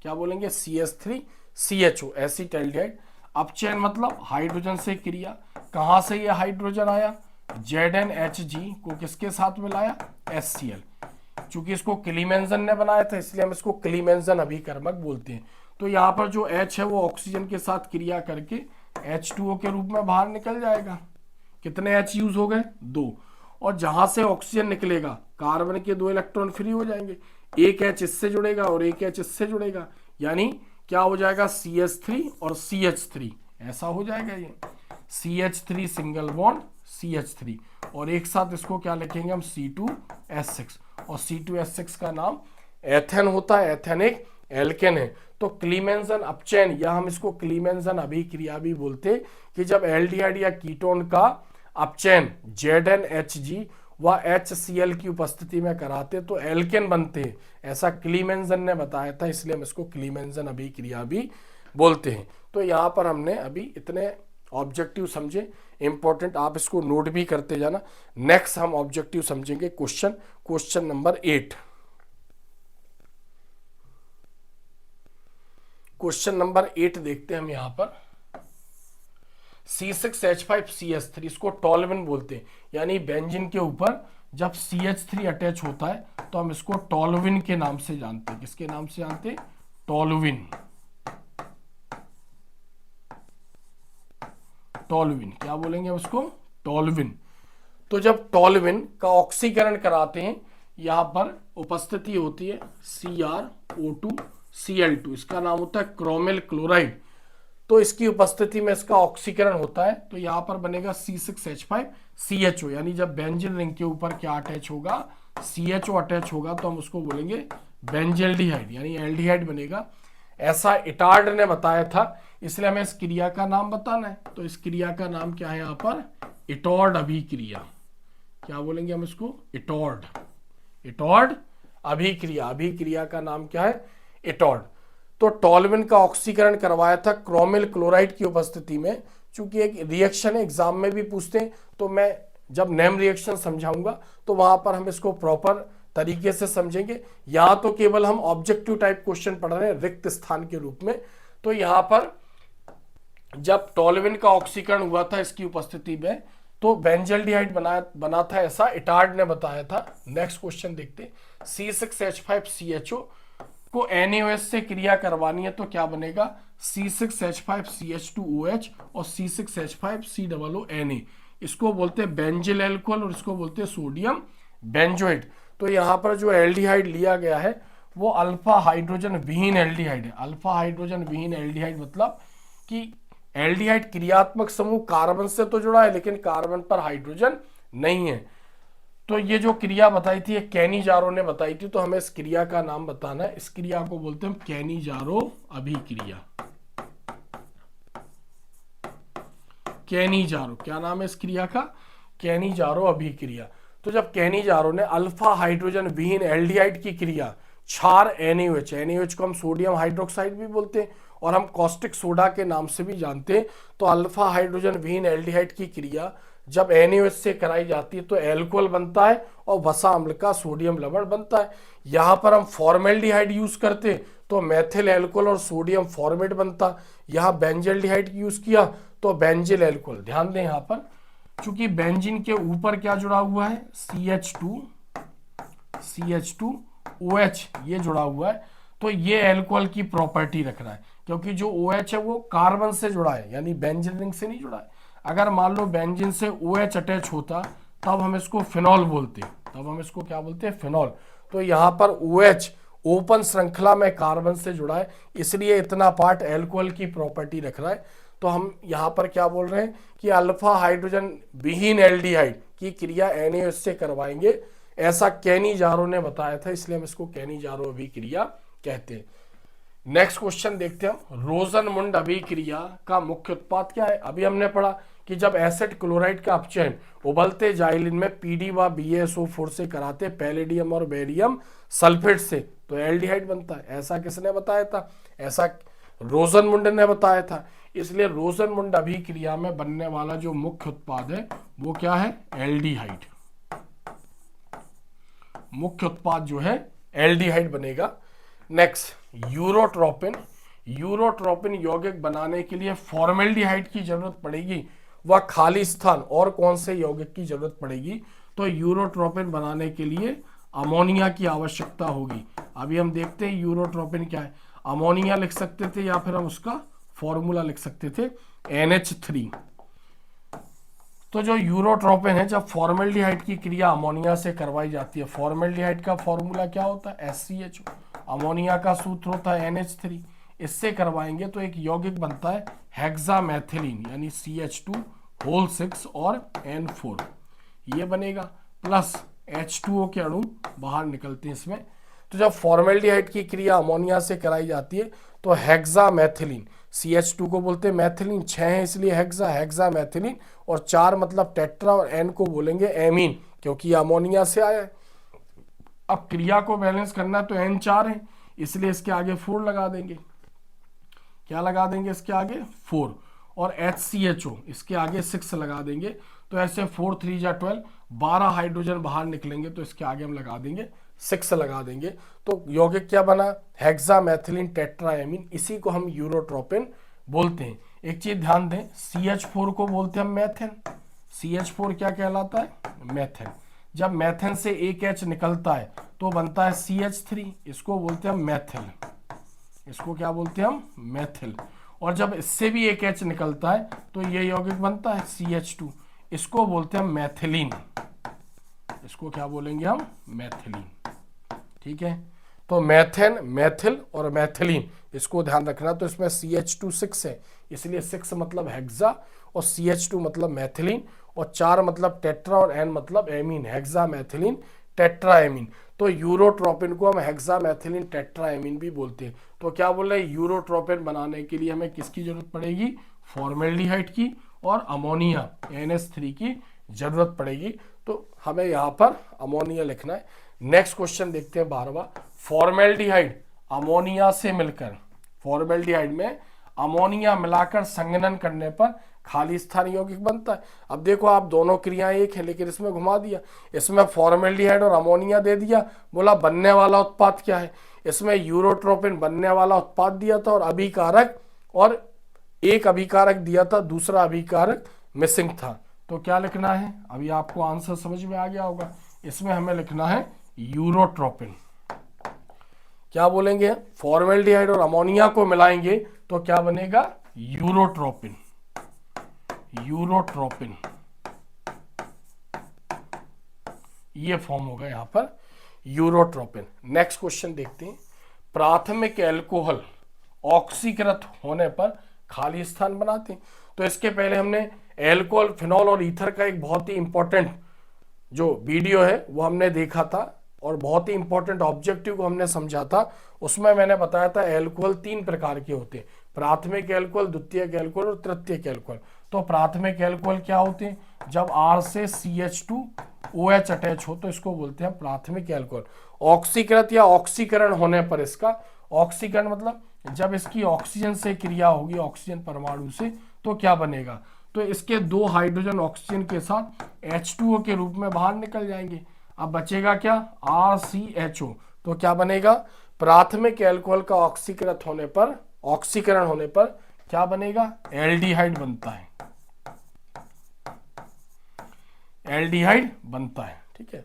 क्या बोलेंगे CH3 CHO, एसिटल्डिहाइड। अपचयन मतलब हाइड्रोजन से क्रिया, कहाँ से ये हाइड्रोजन आया, ZnHg को किसके साथ मिलाया, HCl। चूंकि इसको क्लीमेंजन ने बनाया था इसलिए हम इसको क्लीमेंजन अभिकर्मक बोलते हैं। तो यहाँ पर जो H है वो ऑक्सीजन के साथ क्रिया करके H2O के रूप में बाहर निकल जाएगा। कितने H यूज हो गए, 2। और जहां से ऑक्सीजन निकलेगा कार्बन के 2 इलेक्ट्रॉन फ्री हो जाएंगे, एक H इससे जुड़ेगा और एक H इससे जुड़ेगा, यानी क्या हो जाएगा CH3 और CH3, ऐसा हो जाएगा ये CH3 सिंगल बॉन्ड CH3, और एक साथ इसको क्या लिखेंगे हम C2H6, और C2H6 का नाम एथेन होता है। एथेन एक एल्केन है। तो क्लीमेंजन अपचयन या हम इसको क्लीमेंजन अभिक्रिया भी बोलते कि जब एल्डिहाइड या कीटोन का अपचयन ZnHG व HCl की उपस्थिति में कराते तो एल्केन बनते हैं, ऐसा क्लीमेंजन ने बताया था, इसलिए हम इसको क्लीमेंजन अभिक्रिया भी बोलते हैं। तो यहाँ पर हमने अभी इतने ऑब्जेक्टिव समझे इंपॉर्टेंट, आप इसको नोट भी करते जाना। नेक्स्ट हम ऑब्जेक्टिव समझेंगे क्वेश्चन नंबर 8। क्वेश्चन नंबर 8 देखते हैं हम यहाँ पर। C6H5CH3 इसको टॉल्विन बोलते हैं, यानी बेंजीन के ऊपर जब CH3 अटैच होता है तो हम इसको टॉल्विन के नाम से जानते हैं। किसके नाम से जानते हैं? टॉल्विन। टॉल्विन क्या बोलेंगे हम इसको? टॉल्विन। तो जब टॉल्विन का ऑक्सीकरण कराते हैं, यहां पर उपस्थिति होती है CrO2Cl2, इसका नाम होता है क्रोमिल क्लोराइड। तो इसकी उपस्थिति में इसका ऑक्सीकरण होता है, तो यहां पर बनेगा C6H5CHO, यानी जब बेंजीन रिंग के ऊपर क्या अटैच होगा? CHO अटैच होगा, तो हम उसको बोलेंगे बेंजल्डिहाइड, यानी एल्डिहाइड बनेगा। ऐसा इटार्ड ने बताया था, इसलिए हमें इस क्रिया का नाम बताना है। तो इस क्रिया का नाम क्या है यहाँ पर? इटॉर्ड अभिक्रिया। क्या बोलेंगे हम इसको? इटॉर्ड। इटॉर्ड अभिक्रिया। अभिक्रिया का नाम क्या है? इटॉर्ड। तो टॉल्विन का ऑक्सीकरण करवाया था क्रोमिल क्लोराइड की उपस्थिति में। चूंकि एक रिएक्शन एग्जाम में भी पूछते हैं, तो मैं जब नेम रिएक्शन समझाऊंगा तो वहां पर हम इसको प्रॉपर तरीके से समझेंगे। यहां तो केवल हम ऑब्जेक्टिव टाइप क्वेश्चन पढ़ रहे हैं रिक्त स्थान के रूप में। तो यहां पर जब टॉल्विन का ऑक्सीकरण हुआ था इसकी उपस्थिति में, तो बेंजल्डिहाइड बना था, ऐसा इटार्ड ने बताया था। नेक्स्ट क्वेश्चन देखते हैं। C6H5CHO को NaOH से क्रिया करवानी है तो क्या बनेगा? C6H5CH2OH और C6H5COO Na। इसको बोलते हैं बेंजिल एल्कोहल और इसको बोलते हैं सोडियम बेंजोएट। तो यहाँ पर जो एल्डिहाइड लिया गया है वो अल्फा हाइड्रोजन विहीन एल्डिहाइड है। अल्फा हाइड्रोजन विहीन एल्डिहाइड मतलब कि एल्डिहाइड क्रियात्मक समूह कार्बन से तो जुड़ा है, लेकिन कार्बन पर हाइड्रोजन नहीं है। तो ये जो क्रिया बताई थी, कैनिजारो ने बताई थी, तो हमें इस क्रिया का नाम बताना है। इस क्रिया को बोलते हैं कैनिजारो अभिक्रिया। कैनिजारो, क्या नाम है इस क्रिया का? कैनिजारो अभिक्रिया। तो जब कैनिजारो ने अल्फा हाइड्रोजन विहीन एल्डिहाइड की क्रिया क्षार NaOH, NaOH को हम सोडियम हाइड्रोक्साइड भी बोलते हैं और हम कॉस्टिक सोडा के नाम से भी जानते हैं। तो अल्फा हाइड्रोजन विहीन एल्डिहाइड की क्रिया जब NaOH से कराई जाती है तो एल्कोहल बनता है और वसा अम्ल का सोडियम लवण बनता है। यहाँ पर हम फॉर्मेल्डिहाइड यूज करते तो मेथिल एल्कोहल और सोडियम फॉर्मेट बनता। यहाँ बेंजल्डिहाइड यूज किया तो बेंजिल एल्कोहल। ध्यान दें यहाँ पर, चूंकि बेंजीन के ऊपर क्या जुड़ा हुआ है? CH2OH ये जुड़ा हुआ है, तो ये एल्कोहल की प्रॉपर्टी रख रहा है, क्योंकि जो OH है वो कार्बन से जुड़ा है, यानी बेंजीन रिंग से नहीं जुड़ा है। अगर मान लो बेंजीन से OH अटैच होता तब हम इसको फिनॉल बोलते, तब हम इसको क्या बोलते हैं? फिनॉल। तो यहाँ पर OH ओपन श्रृंखला में कार्बन से जुड़ा है, इसलिए इतना पार्ट एल्कोहल की प्रॉपर्टी रख रहा है। तो हम यहाँ पर क्या बोल रहे हैं कि अल्फा हाइड्रोजन विहीन एल्डिहाइड की क्रिया NaOH से करवाएंगे, ऐसा कैनिजारो ने बताया था, इसलिए हम इसको कैनिजारो अभिक्रिया कहते हैं। नेक्स्ट क्वेश्चन देखते हैं हम। रोजनमुंड अभिक्रिया का मुख्य उत्पाद क्या है? अभी हमने पढ़ा कि जब एसिड क्लोराइड का अपचयन उबलते जाइलिन में PD व BaSO4 से कराते पैलेडियम और बेरियम सल्फेट से, तो एल्डिहाइड बनता है। ऐसा किसने बताया था? ऐसा रोजनमुंड ने बताया था। इसलिए रोजनमुंड अभिक्रिया में बनने वाला जो मुख्य उत्पाद है वो क्या है? एल्डिहाइड। मुख्य उत्पाद जो है एल्डिहाइड बनेगा। Next, urotropin. यूरोट्रोपिन यौगिक बनाने के लिए फॉर्मेल्डिहाइड की जरूरत पड़ेगी, वह खाली स्थान और कौन से यौगिक की जरूरत पड़ेगी? तो यूरोट्रोपिन बनाने के लिए अमोनिया की आवश्यकता होगी। अभी हम देखते हैं यूरोट्रोपिन क्या है। अमोनिया लिख सकते थे या फिर हम उसका फॉर्मूला लिख सकते थे NH3। तो जो यूरोट्रोपिन है, जब फॉर्मेल्डिहाइड की क्रिया अमोनिया से करवाई जाती है, फॉर्मेल्डिहाइड का फॉर्मूला क्या होता है? SCHO। अमोनिया का सूत्र होता है NH3। इससे करवाएंगे तो एक यौगिक बनता है हेक्सामेथिलीन, यानी CH2 होल 6 और N4 ये बनेगा, प्लस H2O के अणु बाहर निकलते हैं इसमें। तो जब फॉर्मेल्डिहाइड की क्रिया अमोनिया से कराई जाती है तो हेक्सामेथिलीन, CH2 को बोलते हैं मैथिलीन, 6 है इसलिए हेक्सामेथिलीन, और 4 मतलब टेट्रा, और N को बोलेंगे एमीन क्योंकि ये अमोनिया से आया है। अब क्रिया को बैलेंस करना तो N 4 है इसलिए इसके आगे 4 लगा देंगे। क्या लगा देंगे इसके आगे? 4। और HCHO इसके आगे 6 लगा देंगे। तो ऐसे 4 3 जा 12, 12 हाइड्रोजन बाहर निकलेंगे तो इसके आगे हम लगा देंगे 6 लगा देंगे। तो यौगिक क्या बना? Hexamethylene tetraammine. इसी को हम यूरोट्रोपिन बोलते हैं। एक चीज ध्यान दें, CH4 को बोलते हैं हम मेथेन। CH4 क्या कहलाता है? मेथेन। जब मेथेन से एक H निकलता है तो बनता है CH3, इसको बोलते हैं हम मेथिल। इसको क्या बोलते हैं हम? मेथिल। और जब इससे भी एक H निकलता है तो ये यौगिक बनता है CH2, इसको बोलते हैं हम मैथिलीन। इसको क्या बोलेंगे हम? मैथिलीन। ठीक है, तो मेथेन, मेथिल और मैथिलीन, इसको ध्यान रखना। तो इसमें CH2 6 है इसलिए 6 मतलब हेक्सा, और CH2 मतलब मैथिलीन, और 4 मतलब टेट्रा, और N मतलब एमीन, हेक्सामेथिलीन टेट्राएमीन। तो यूरोट्रोपिन को हम हेक्सामेथिलीन टेट्राएमीन भी बोलते हैं। तो क्या बोल रहे हैं? यूरोट्रोपिन बनाने के लिए हमें किसकी जरूरत पड़ेगी? फॉर्मेल्डिहाइड की और अमोनिया NH3 की जरूरत पड़ेगी। तो हमें यहाँ पर अमोनिया लिखना है। नेक्स्ट क्वेश्चन देखते हैं 12वां। फॉर्मेल्डिहाइड अमोनिया से मिलकर, फॉर्मेल्डिहाइड में अमोनिया मिलाकर संघनन करने पर खाली स्थान यौगिक बनता है। अब देखो, आप दोनों क्रियाएं एक है लेकिन इसमें घुमा दिया। इसमें फॉर्मेल्डिहाइड और अमोनिया दे दिया, बोला बनने वाला उत्पाद क्या है? इसमें यूरोट्रोपिन बनने वाला उत्पाद दिया था और अभिकारक, और एक अभिकारक दिया था, दूसरा अभिकारक मिसिंग था। तो क्या लिखना है? अभी आपको आंसर समझ में आ गया होगा। इसमें हमें लिखना है यूरोट्रोपिन। क्या बोलेंगे? फॉर्मेल्डिहाइड और अमोनिया को मिलाएंगे तो क्या बनेगा? यूरोट्रोपिन। यूरोट्रोपिन ये फॉर्म होगा यहां पर यूरोट्रोपिन। नेक्स्ट क्वेश्चन देखते हैं। प्राथमिक एल्कोहल ऑक्सीकृत होने पर खाली स्थान बनाते हैं। तो इसके पहले हमने एल्कोहल, फिनॉल और ईथर का एक बहुत ही इंपॉर्टेंट जो वीडियो है वो हमने देखा था और बहुत ही इंपॉर्टेंट ऑब्जेक्टिव को हमने समझा था। उसमें मैंने बताया था एल्कोहल 3 प्रकार के होते हैं, प्राथमिक एल्कोहल, द्वितीयक एल्कोहल और तृतीयक एल्कोहल। तो प्राथमिक एल्कोहल क्या होते हैं? जब R से CH2OH अटैच हो तो इसको बोलते हैं प्राथमिक एल्कोहल। ऑक्सीकृत या ऑक्सीकरण होने पर, इसका ऑक्सीकरण मतलब जब इसकी ऑक्सीजन से क्रिया होगी, ऑक्सीजन परमाणु से, तो क्या बनेगा? तो इसके 2 हाइड्रोजन ऑक्सीजन के साथ H2O के रूप में बाहर निकल जाएंगे। अब बचेगा क्या? RCHO। तो क्या बनेगा? प्राथमिक एल्कोहल का ऑक्सीकरण होने पर क्या बनेगा? एल्डिहाइड बनता है। एल्डिहाइड बनता है। ठीक है।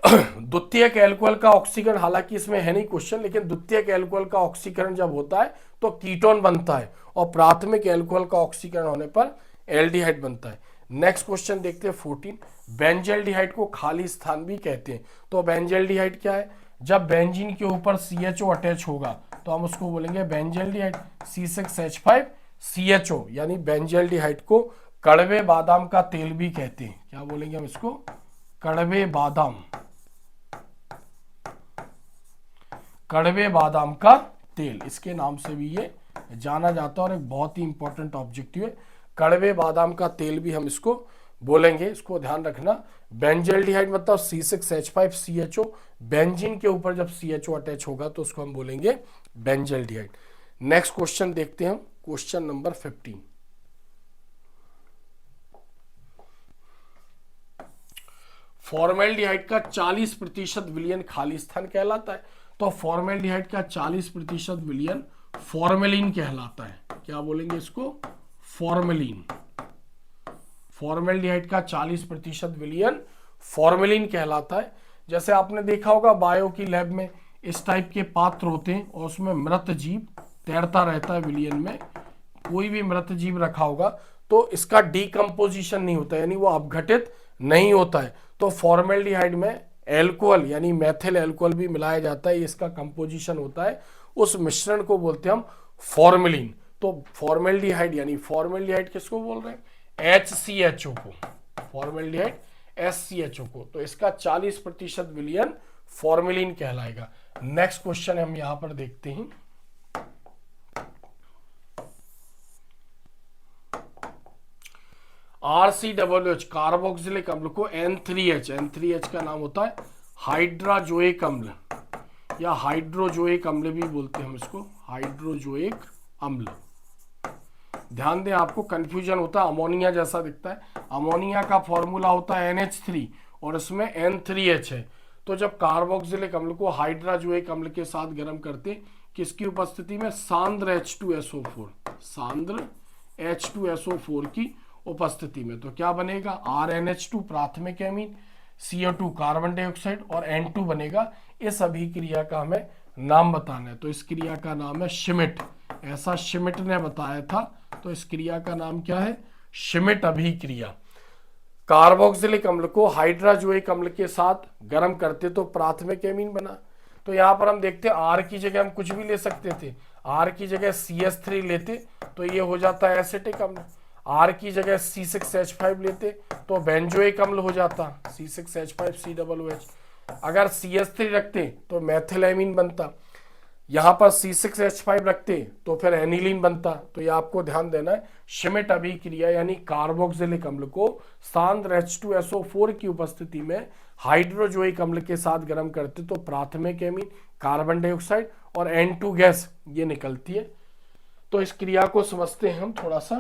द्वितीयक एल्कोहल का ऑक्सीकरण, हालांकि इसमें है नहीं क्वेश्चन, लेकिन द्वितीयक एल्कोहल का ऑक्सीकरण जब होता है तो कीटोन बनता है, और प्राथमिक एल्कोहल का ऑक्सीकरण होने पर एल्डिहाइड बनता है। नेक्स्ट क्वेश्चन देखते हैं 14। बेंजल्डिहाइड को खाली स्थान भी कहते हैं। तो बेंजल्डिहाइड क्या है? जब बेंजीन के ऊपर CHO अटैच होगा तो हम उसको बोलेंगे बेंजल्डिहाइड, C6H5CHO, यानी बेंजल्डिहाइड को कड़वे बादाम का तेल भी कहते हैं। क्या बोलेंगे हम इसको? कड़वे बादाम, कड़वे बादाम का तेल, इसके नाम से भी ये जाना जाता है और एक बहुत ही इंपॉर्टेंट ऑब्जेक्टिव है। कड़वे बादाम का तेल भी हम इसको बोलेंगे, इसको ध्यान रखना। बेंजल्डिहाइड मतलब C6H5CHO, बेंजीन के ऊपर जब CHO अटैच होगा तो उसको हम बोलेंगे बेंजल्डिहाइड। नेक्स्ट क्वेश्चन देखते हैं हम, क्वेश्चन नंबर 15। फॉर्मेल्डिहाइड का 40% विलयन खाली स्थान कहलाता है। तो फॉर्मेल्डिहाइड का 40% विलयन फॉर्मेलिन कहलाता है। क्या बोलेंगे इसको? फॉर्मेलिन। फॉर्मेल्डिहाइड का 40% विलयन फॉर्मेलिन कहलाता है। जैसे आपने देखा होगा बायो की लैब में इस टाइप के पात्र होते हैं और उसमें मृत जीव तैरता रहता है विलयन में। कोई भी मृत जीव रखा होगा तो इसका डीकम्पोजिशन नहीं होता, यानी वो अपघटित नहीं होता है। तो फॉर्मेल्डिहाइड में एल्कोहल यानी मैथिल एल्कोहल भी मिलाया जाता है, इसका कंपोजिशन होता है। उस मिश्रण को बोलते हैं हम फॉर्मेलिन। तो फॉर्मेल्डिहाइड यानी फॉर्मेल्डिहाइड किसको बोल रहे हैं? HCHO को। फॉर्मेल्डिहाइड SCHO को, तो इसका 40% विलयन फॉर्मेलिन कहलाएगा। नेक्स्ट क्वेश्चन हम यहां पर देखते हैं। RCOH कार्बोक्सिलिक अम्ल को N3H का नाम होता है हाइड्राजोइक अम्ल या हाइड्रोजोइक अम्ल भी बोलते हैं हम इसको, हाइड्रोजोइक अम्ल। ध्यान दें, आपको कंफ्यूजन होता है, अमोनिया जैसा दिखता है, अमोनिया का फॉर्मूला होता है NH3 और इसमें N3H है। तो जब कार्बोक्सिलिक अम्ल को हाइड्राजोइक अम्ल के साथ गर्म करते, किसकी उपस्थिति में? सांद्र H2SO4, सांद्र H2SO4 की उपस्थिति में। तो क्या बनेगा? RNH2 प्राथमिक एमीन, CO2 कार्बन डाइऑक्साइड और N2 बनेगा। इस अभिक्रिया का हमें नाम बताना है, तो इस क्रिया का नाम है श्मिट। ऐसा श्मिट ने बताया था, तो इस क्रिया का नाम क्या है? श्मिट अभिक्रिया। कार्बोक्सिलिक अम्ल को हाइड्राजोइक अम्ल के साथ गर्म करते तो प्राथमिक एमीन बना। तो यहां पर हम देखते हैं R की जगह हम कुछ भी ले सकते थे, R की जगह CH3 लेते तो ये हो जाता है एसिटिक अम्ल, R की जगह C6H5 लेते तो बेंजोइक अम्ल हो जाता C6H5COOH। अगर CH3 रखते तो मेथिलेमीन बनता, यहां पर C6H5 रखते तो फिर एनिलीन बनता। तो ये आपको ध्यान देना है, श्मिट अभिक्रिया यानी कार्बोक्सिलिक अम्ल को सांद्र H2SO4 की उपस्थिति में हाइड्रोजोइक अम्ल के साथ गर्म करते तो प्राथमिक एमीन, कार्बन डाइऑक्साइड और N2 गैस ये निकलती है। तो इस क्रिया को समझते हैं हम थोड़ा सा,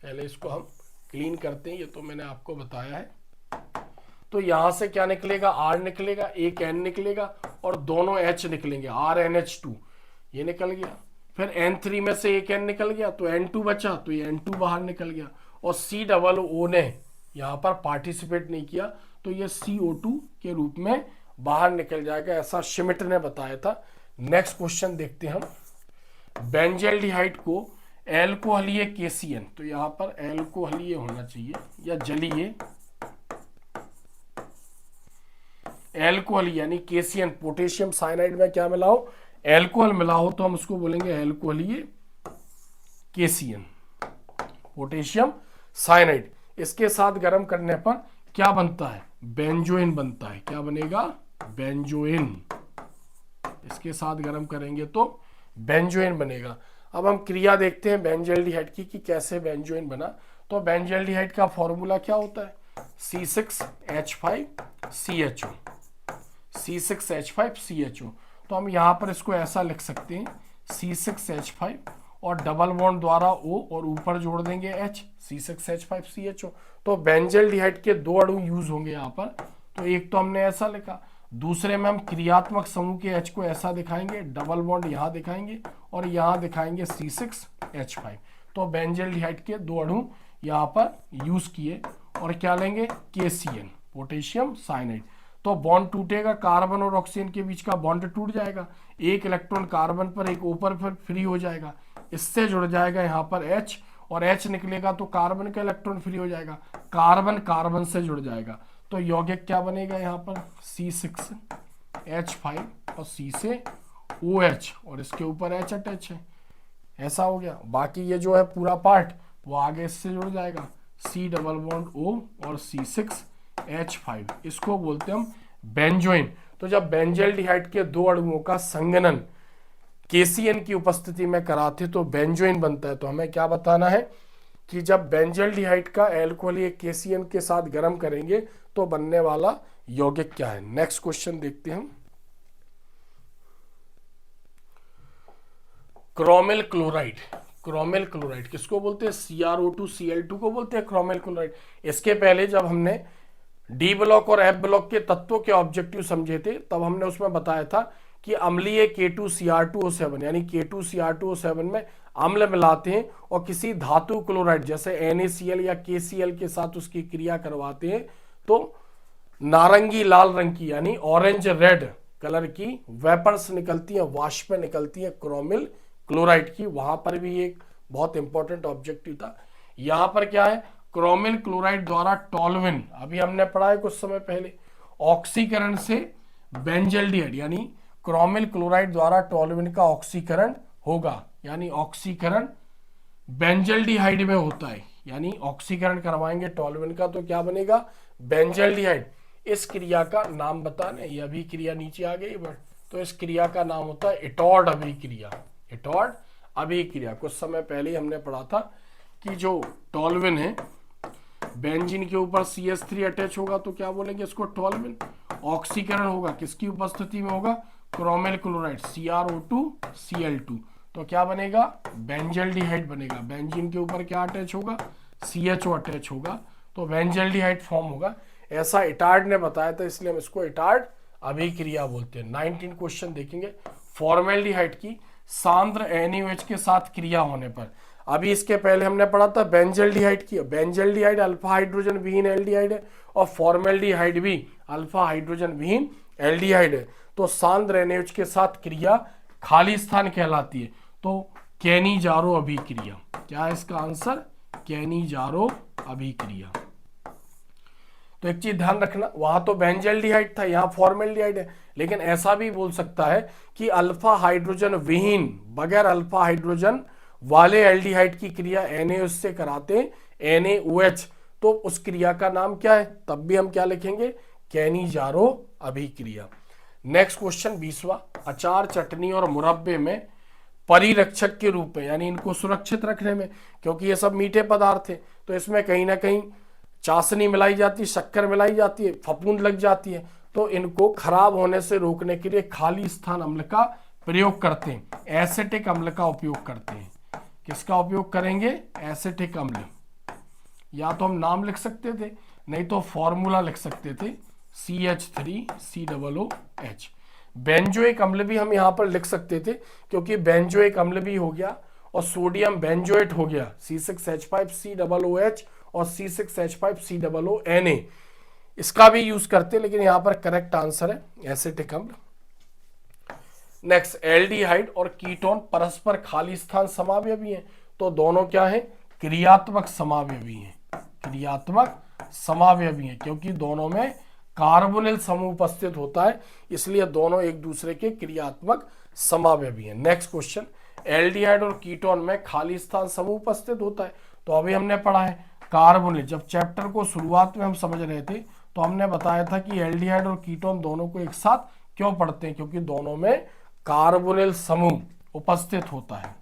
पहले इसको हम क्लीन करते हैं, ये तो मैंने आपको बताया है। तो यहां से क्या निकलेगा? R निकलेगा, एक N निकलेगा और दोनों H निकलेंगे, RNH2 ये निकल गया। फिर N3 में से एक N निकल गया तो N2 बचा, तो ये N2 बाहर निकल गया और COO ने यहां पर पार्टिसिपेट नहीं किया तो ये CO2 के रूप में बाहर निकल जाएगा, ऐसा श्मिट ने बताया था। नेक्स्ट क्वेश्चन देखते हैं हम। बेंजल्डिहाइड को एल्कोहलीय KCN, तो यहां पर एल्कोहलीय होना चाहिए या जलीय, एल्कोहल यानी KCN, पोटेशियम साइनाइड में क्या मिला हो? एल्कोहल मिला हो, तो हम उसको बोलेंगे एल्कोहलीय KCN, पोटेशियम साइनाइड। इसके साथ गर्म करने पर क्या बनता है? बेंजोइन बनता है। क्या बनेगा? बेंजोइन। इसके साथ गर्म करेंगे तो बेंजोइन बनेगा। अब हम क्रिया देखते हैं बेंजल्डिहाइड की कि कैसे बेंजोइन बना। तो बेंजल्डिहाइड का फॉर्मूला क्या होता है? C6H5CHO, C6H5CHO। तो हम यहां पर इसको ऐसा लिख सकते हैं, C6H5 और डबल बॉन्ड द्वारा O और ऊपर जोड़ देंगे H, C6H5CHO। तो बेंजल्डिहाइड के दो अणु यूज होंगे यहाँ पर। तो एक तो हमने ऐसा लिखा, दूसरे में हम क्रियात्मक समूह के H को ऐसा दिखाएंगे, डबल बॉन्ड यहाँ दिखाएंगे और यहाँ दिखाएंगे C6H5। तो बेंजल्डिहाइड के दो अणु यहाँ पर यूज किए और क्या लेंगे? KCN, potassium cyanide. तो बॉन्ड टूटेगा, कार्बन और ऑक्सीजन के बीच का बॉन्ड टूट जाएगा, एक इलेक्ट्रॉन कार्बन पर एक ऊपर पर फ्री हो जाएगा, इससे जुड़ जाएगा यहाँ पर H और H निकलेगा तो कार्बन का इलेक्ट्रॉन फ्री हो जाएगा, कार्बन कार्बन से जुड़ जाएगा। तो यौगिक क्या बनेगा यहाँ पर? C6H5 और C से OH और इसके ऊपर H अटैच है, ऐसा हो गया। बाकी ये जो है पूरा पार्ट वो आगे इससे जुड़ जाएगा, C डबल बॉन्ड O और C6H5, इसको बोलते हैं हम बेंजोइन। तो जब बेंजल्डिहाइड के दो अणुओं का संघनन KCN की उपस्थिति में कराते तो बेंजोइन बनता है। तो हमें क्या बताना है कि जब बेंजल्डिहाइड का एल्कोहलीय KCN के साथ गर्म करेंगे तो बनने वाला यौगिक क्या है। नेक्स्ट क्वेश्चन देखते हैं हम। क्रोमिल क्लोराइड, क्रोमिल क्लोराइड किसको बोलते हैं? CrO2Cl2 को बोलते हैं क्रोमिल क्लोराइड। इसके पहले जब हमने डी ब्लॉक और एफ ब्लॉक के तत्वों के ऑब्जेक्टिव समझे थे तब हमने उसमें बताया था कि अम्लीय K2Cr2O7 यानी K2Cr2O7 में अम्ल मिलाते हैं और किसी धातु क्लोराइड जैसे NaCl या KCl के साथ उसकी क्रिया करवाते हैं तो नारंगी लाल रंग की यानी ऑरेंज रेड कलर की वेपर्स निकलती हैं, वाष्पें निकलती हैं क्रोमिल क्लोराइड की। वहां पर भी एक बहुत इंपॉर्टेंट ऑब्जेक्टिव था। यहां पर क्या है? क्रोमिल क्लोराइड द्वारा टॉल्विन, अभी हमने पढ़ा है कुछ समय पहले, ऑक्सीकरण से बेंजल्डिहाइड यानी क्रोमिल क्लोराइड द्वारा टॉल्विन का ऑक्सीकरण होगा, यानी ऑक्सीकरण बेंजल्डिहाइड में होता है, यानी ऑक्सीकरण करवाएंगे टोल्यूइन का, तो क्या बनेगा, बेंजल्डिहाइड। इस क्रिया का नाम बताने, ये अभिक्रिया नीचे आ गई बट, तो इस क्रिया का नाम होता है इटॉर्ड अभिक्रिया। इटॉर्ड अभिक्रिया कुछ समय पहले ही हमने पढ़ा था कि जो टोल्यूइन है, बेंजीन के ऊपर CH3 अटैच होगा तो क्या बोलेंगे इसको, टोल्यूइन। ऑक्सीकरण होगा किसकी उपस्थिति में होगा, क्रोमिल क्लोराइड CrO2 Cl2, तो क्या बनेगा, बेंजल्डिहाइड बनेगा। बेंजीन के ऊपर क्या अटैच होगा, CHO अटैच होगा, तो बेंजल्डिहाइड फॉर्म होगा। ऐसा इटार्ड ने बताया था, इसलिए हम इसको इटार्ड अभिक्रिया बोलते हैं। 19 क्वेश्चन देखेंगे। फॉर्मेल्डिहाइड की सांद्र NaOH के साथ क्रिया होने पर, अभी इसके पहले हमने पढ़ा था बेंजल्डिहाइड की। बेंजल्डिहाइड अल्फा हाइड्रोजन विहीन एल्डिहाइड है और फॉर्मेल्डिहाइड भी अल्फा हाइड्रोजन विहीन एल्डिहाइड है। तो सांद्र NaOH के साथ क्रिया खाली स्थान कहलाती है, तो कैनिजारो अभिक्रिया। क्या है इसका आंसर, कैनिजारो अभिक्रिया। तो एक चीज ध्यान रखना, वहां तो बेंजल्डिहाइड था, यहाँ फॉर्मेल्डिहाइड है, लेकिन ऐसा भी बोल सकता है कि अल्फा हाइड्रोजन विहीन, बगैर अल्फा हाइड्रोजन वाले एल्डिहाइड की क्रिया NaOH से कराते हैं NaOH, तो उस क्रिया का नाम क्या है, तब भी हम क्या लिखेंगे, कैनिजारो अभिक्रिया। नेक्स्ट क्वेश्चन 20वां। अचार, चटनी और मुरब्बे में परिरक्षक के रूप में, यानी इनको सुरक्षित रखने में, क्योंकि ये सब मीठे पदार्थ है, तो इसमें कहीं ना कहीं चाशनी मिलाई जाती है, शक्कर मिलाई जाती है, फफूंद लग जाती है, तो इनको खराब होने से रोकने के लिए खाली स्थान अम्ल का प्रयोग करते हैं, एसिटिक अम्ल का उपयोग करते हैं। किसका उपयोग करेंगे, एसिटिक अम्ल। या तो हम नाम लिख सकते थे, नहीं तो फॉर्मूला लिख सकते थे, CH3COOH। बेंजोइक अम्ल भी हम यहाँ पर लिख सकते थे, क्योंकि बेंजोइक अम्ल भी हो गया और सोडियम बेंजोएट हो गया, C6H5COOH और C6H5COONA, इसका भी यूज करते हैं, लेकिन यहाँ पर करेक्ट आंसर है एसिटिक अम्ल। नेक्स्ट, एल्डिहाइड और कीटोन परस्पर खाली स्थान समावयवी हैं, तो दोनों क्या है, क्रियात्मक समावयवी हैं। क्रियात्मक समावयवी हैं क्योंकि दोनों में कार्बोनिल समूह उपस्थित होता है, इसलिए दोनों एक दूसरे के क्रियात्मक समावयवी हैं। नेक्स्ट क्वेश्चन, एल्डिहाइड और कीटोन में खाली स्थान समूह उपस्थित होता है, तो अभी हमने पढ़ा है कार्बोनिल, जब चैप्टर को शुरुआत में हम समझ रहे थे तो हमने बताया था कि एल्डिहाइड और कीटोन दोनों को एक साथ क्यों पढ़ते हैं, क्योंकि दोनों में कार्बोनिल समूह उपस्थित होता है।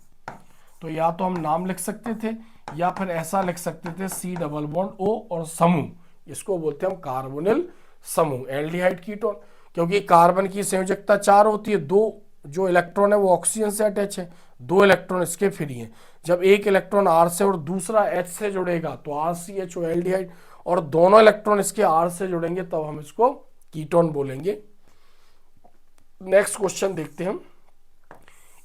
तो या तो हम नाम लिख सकते थे या फिर ऐसा लिख सकते थे C+O और समूह, इसको बोलते हैं हम कार्बोनिल समूह, एल्डिहाइड कीटोन। क्योंकि कार्बन की संयोजकता 4 होती है, 2 जो इलेक्ट्रॉन है वो ऑक्सीजन से अटैच है, 2 इलेक्ट्रॉन इसके फ्री हैं। जब एक इलेक्ट्रॉन R से और दूसरा H से जुड़ेगा तो RCHO एल्डिहाइड, और दोनों इलेक्ट्रॉन इसके R से जुड़ेंगे तब हम इसको कीटोन बोलेंगे। नेक्स्ट क्वेश्चन देखते हैं हम।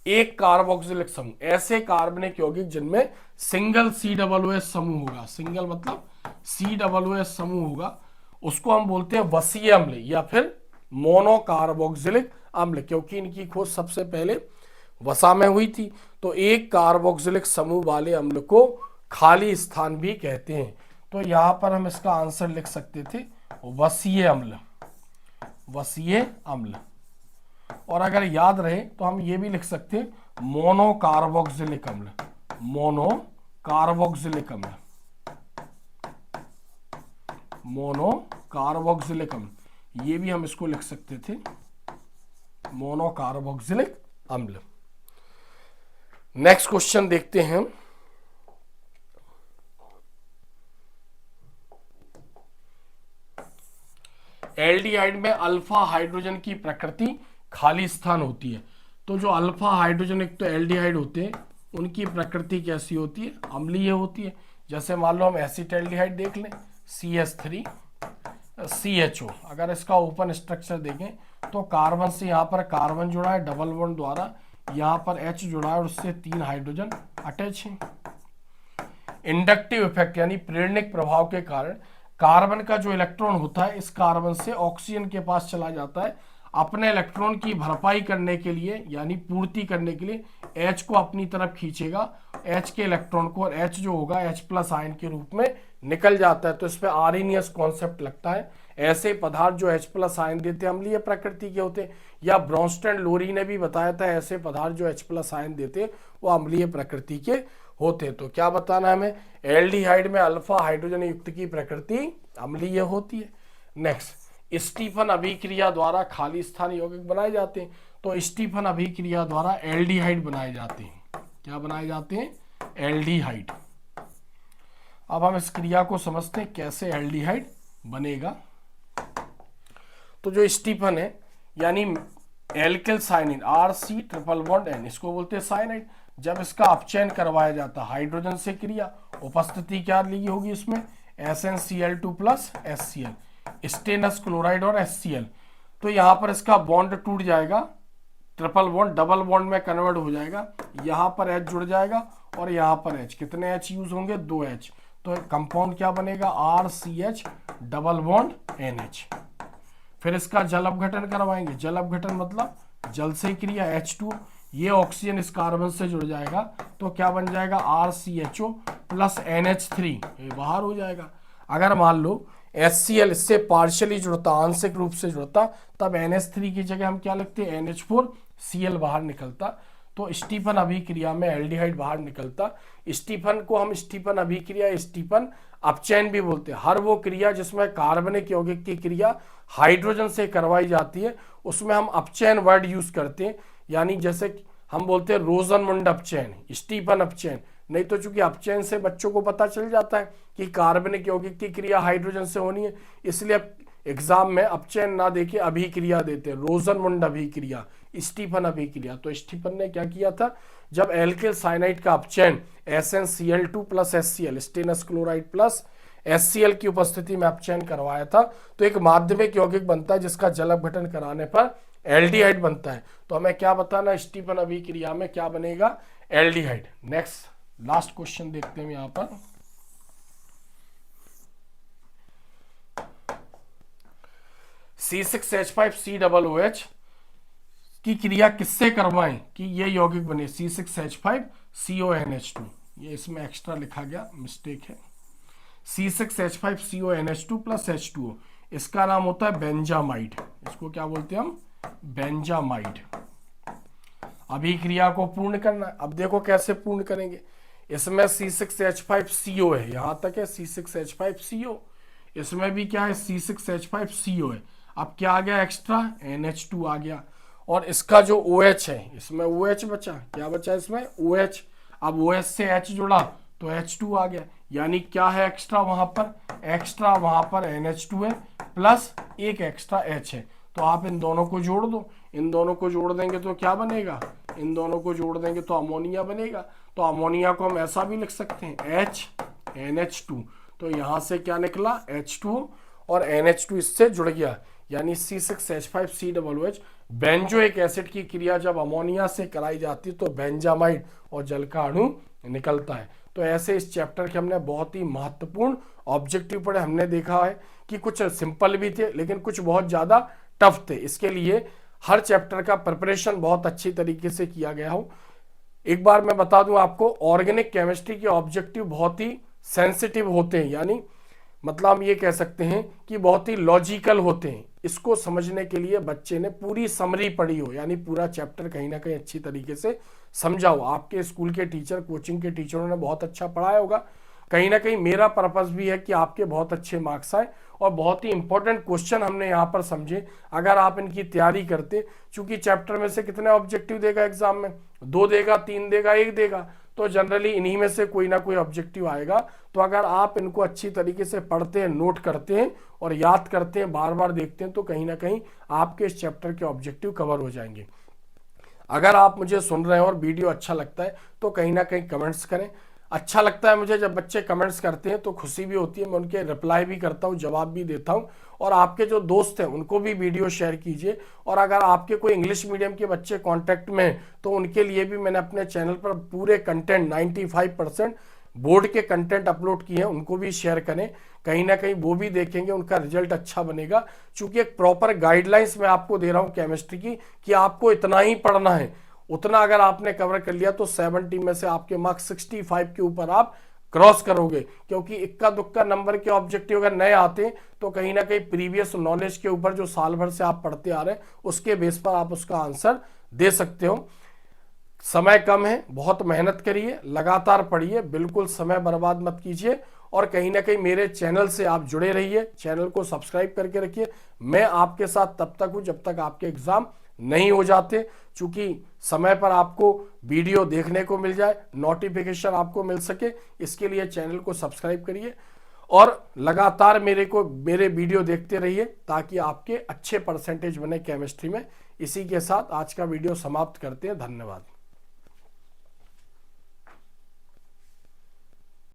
एक कार्बोक्सिलिक समूह, ऐसे कार्बनिक यौगिक जिनमें सिंगल COOH समूह होगा, सिंगल मतलब COOH समूह होगा, उसको हम बोलते हैं वसीय अम्ल या फिर मोनो कार्बोक्सिलिक अम्ल, क्योंकि इनकी खोज सबसे पहले वसा में हुई थी। तो एक कार्बोक्सिलिक समूह वाले अम्ल को खाली स्थान भी कहते हैं, तो यहां पर हम इसका आंसर लिख सकते थे वसीय अम्ल, वसीय अम्ल। और अगर याद रहे तो हम ये भी लिख सकते हैं मोनो कार्बोक्सिलिक अम्ल, मोनो कार्बोक्सिलिक अम्ल, मोनो कार्बोक्सिलिक अम्ल, ये भी हम इसको लिख सकते थे मोनो कार्बोक्सिलिक अम्ल। नेक्स्ट क्वेश्चन देखते हैं। एल्डिहाइड में अल्फा हाइड्रोजन की प्रकृति खाली स्थान होती है, तो जो अल्फा हाइड्रोजन एक तो एल्डिहाइड होते हैं उनकी प्रकृति कैसी होती है, अम्लीय होती है। जैसे मान लो हम एसिटाल्डिहाइड देख लें, CH3CHO, अगर इसका ओपन स्ट्रक्चर देखें तो कार्बन से यहाँ पर कार्बन जुड़ा है डबल बॉन्ड द्वारा, यहाँ पर H जुड़ा है और उससे 3 हाइड्रोजन अटैच हैं। इंडक्टिव इफेक्ट यानी प्रेरणिक प्रभाव के कारण कार्बन का जो इलेक्ट्रॉन होता है इस कार्बन से ऑक्सीजन के पास चला जाता है, अपने इलेक्ट्रॉन की भरपाई करने के लिए यानी पूर्ति करने के लिए H को अपनी तरफ खींचेगा, H के इलेक्ट्रॉन को, और H जो होगा H+ आयन के रूप में निकल जाता है। तो इस पे आर्हेनियस कॉन्सेप्ट लगता है, ऐसे पदार्थ जो H प्लस आयन देते हैं अम्लीय प्रकृति के होते हैं, या ब्रॉन्स्टन लोरी ने भी बताया था ऐसे पदार्थ जो H प्लस आयन देते हैं वो अम्लीय प्रकृति के होते हैं। तो क्या बताना है हमें, एल्डिहाइड में अल्फा हाइड्रोजन युक्त की प्रकृति अम्लीय होती है। नेक्स्ट, स्टीफन अभिक्रिया द्वारा खाली स्थान यौगिक बनाए जाते हैं। तो स्टीफन अभिक्रिया द्वारा एल्डिहाइड बनाए जाते हैं। क्या बनाए जाते हैं, एल्डिहाइड। अब हम इस क्रिया को समझते हैं कैसे एल्डिहाइड बनेगा। तो जो स्टीफन है यानी alkyl cyanin RC triple bond N, इसको बोलते हैं साइनाइड। जब इसका अपचयन करवाया जाता है हाइड्रोजन से क्रिया, उपस्थिति क्या ली होगी इसमें, SnCl2 plus HCl, stannous chloride और HCl। तो यहाँ पर इसका बॉन्ड टूट जाएगा, ट्रिपल बॉन्ड डबल बॉन्ड में कन्वर्ट हो जाएगा, यहाँ पर H जुड़ जाएगा और यहाँ पर H, कितने H यूज होंगे, 2H। तो कंपाउंड क्या बनेगा, RCH डबल बॉन्ड NH। फिर इसका जल अपघटन करवाएंगे, जल अपघटन मतलब जल से क्रिया, H2, ये ऑक्सीजन इस कार्बन से जुड़ जाएगा तो क्या बन जाएगा, RCHO प्लस NH3, ये बाहर हो जाएगा। अगर मान लो HCl इससे पार्शियली जुड़ता, आंशिक रूप से जुड़ता, तब NH3 की जगह हम क्या लिखते हैं, NH4Cl बाहर निकलता। तो स्टीफन अभिक्रिया में एल्डिहाइड बाहर निकलता। स्टीफन को हम स्टीफन अभिक्रिया, स्टीफन अपचयन भी बोलते हैं। हर वो क्रिया जिसमें कार्बनिक यौगिक की क्रिया हाइड्रोजन से करवाई जाती है उसमें हम अपचयन वर्ड यूज करते हैं। यानी जैसे हम बोलते हैं रोजनमुंड अपचयन, स्टीफन अपचयन। नहीं तो चूंकि अपचयन से बच्चों को पता चल जाता है कि कार्बनिक यौगिक की क्रिया हाइड्रोजन से होनी है, इसलिए एग्जाम में अपचयन ना देके अभिक्रिया देते हैं, रोजनमुंड अभिक्रिया, स्टीफन अभिक्रिया। तो स्टीफन ने क्या किया था, जब एल्किल साइनाइड का अपचयन SnCl2 plus HCl, stannous chloride plus HCl की उपस्थिति में अपचयन करवाया था, तो एक माध्यमिक यौगिक बनता है जिसका जल अपघटन कराने पर एल्डिहाइड बनता है। तो हमें क्या बताना, स्टीफन अभिक्रिया में क्या बनेगा, एल्डिहाइड। नेक्स्ट लास्ट क्वेश्चन देखते हैं यहाँ पर। C6H5COOH की क्रिया किससे करवाएं कि ये यौगिक बने, C6H5CONH2। ये इसमें एक्स्ट्रा लिखा गया, मिस्टेक है। C6H5CONH2 प्लस H2O, इसका नाम होता है बेंजामाइड। इसको क्या बोलते हैं हम, बेंजामाइड। अभिक्रिया को पूर्ण करना। अब देखो कैसे पूर्ण करेंगे, इसमें C6H5CO है, यहां तक है C6H5CO, इसमें भी क्या है, C6H5CO है। अब क्या आ गया एक्स्ट्रा, NH2 आ गया। और इसका जो OH है, इसमें OH बचा, क्या बचा इसमें, OH। अब OH से H जुड़ा तो H2 आ गया। यानी क्या है एक्स्ट्रा वहां पर, एक्स्ट्रा वहां पर NH2 है प्लस एक एक्स्ट्रा H है। तो आप इन दोनों को जोड़ दो, इन दोनों को जोड़ देंगे तो क्या बनेगा, इन दोनों को जोड़ देंगे तो अमोनिया बनेगा। तो अमोनिया को हम ऐसा भी लिख सकते हैं, NH2। तो यहां से क्या निकला, H2 और NH2 इससे जुड़ गया, यानी C6H5COOH। बेंजोइक एसिड की क्रिया जब अमोनिया से कराई जाती है तो बेंजामाइड और जल का अणु निकलता है। तो ऐसे इस चैप्टर के हमने बहुत ही महत्वपूर्ण ऑब्जेक्टिव पढ़े। हमने देखा है कि कुछ सिंपल भी थे लेकिन कुछ बहुत ज्यादा टफ थे। इसके लिए हर चैप्टर का प्रिपरेशन बहुत अच्छी तरीके से किया गया हो। एक बार मैं बता दूं आपको, ऑर्गेनिक केमिस्ट्री के ऑब्जेक्टिव बहुत ही सेंसिटिव होते हैं, यानी मतलब हम ये कह सकते हैं कि बहुत ही लॉजिकल होते हैं। इसको समझने के लिए बच्चे ने पूरी समरी पढ़ी हो, यानी पूरा चैप्टर कहीं ना कहीं अच्छी तरीके से समझा हो। आपके स्कूल के टीचर, कोचिंग के टीचरों ने बहुत अच्छा पढ़ाया होगा। कहीं ना कहीं मेरा पर्पस भी है कि आपके बहुत अच्छे मार्क्स आए और बहुत ही इंपॉर्टेंट क्वेश्चन हमने यहाँ पर समझे। अगर आप इनकी तैयारी करते, चूंकि चैप्टर में से कितने ऑब्जेक्टिव देगा एग्जाम में, 2 देगा, 3 देगा, 1 देगा, तो जनरली इन्हीं में से कोई ना कोई ऑब्जेक्टिव आएगा। तो अगर आप इनको अच्छी तरीके से पढ़ते हैं, नोट करते हैं और याद करते हैं, बार बार देखते हैं, तो कहीं ना कहीं आपके इस चैप्टर के ऑब्जेक्टिव कवर हो जाएंगे। अगर आप मुझे सुन रहे हैं और वीडियो अच्छा लगता है तो कहीं ना कहीं कमेंट्स करें। अच्छा लगता है मुझे जब बच्चे कमेंट्स करते हैं, तो खुशी भी होती है, मैं उनके रिप्लाई भी करता हूं, जवाब भी देता हूं। और आपके जो दोस्त हैं उनको भी वीडियो शेयर कीजिए। और अगर आपके कोई इंग्लिश मीडियम के बच्चे कांटेक्ट में हैं तो उनके लिए भी मैंने अपने चैनल पर पूरे कंटेंट 95% बोर्ड के कंटेंट अपलोड किए हैं, उनको भी शेयर करें। कहीं ना कहीं वो भी देखेंगे, उनका रिजल्ट अच्छा बनेगा। चूंकि एक प्रॉपर गाइडलाइंस मैं आपको दे रहा हूं केमिस्ट्री की कि आपको इतना ही पढ़ना है, उतना अगर आपने कवर कर लिया तो 70 में से आपके मार्क्स 65 के ऊपर आप क्रॉस करोगे, क्योंकि इक्का दुक्का नंबर के ऑब्जेक्टिव अगर नए आते हैं तो कहीं ना कहीं प्रीवियस नॉलेज के ऊपर जो साल भर से आप पढ़ते आ रहे हैं उसके बेस पर आप उसका आंसर दे सकते हो। समय कम है, बहुत मेहनत करिए, लगातार पढ़िए, बिल्कुल समय बर्बाद मत कीजिए और कहीं ना कहीं मेरे चैनल से आप जुड़े रहिए, चैनल को सब्सक्राइब करके रखिए। मैं आपके साथ तब तक हूं जब तक आपके एग्जाम नहीं हो जाते, चूंकि समय पर आपको वीडियो देखने को मिल जाए, नोटिफिकेशन आपको मिल सके, इसके लिए चैनल को सब्सक्राइब करिए और लगातार मेरे वीडियो देखते रहिए ताकि आपके अच्छे परसेंटेज बने केमिस्ट्री में। इसी के साथ आज का वीडियो समाप्त करते हैं। धन्यवाद।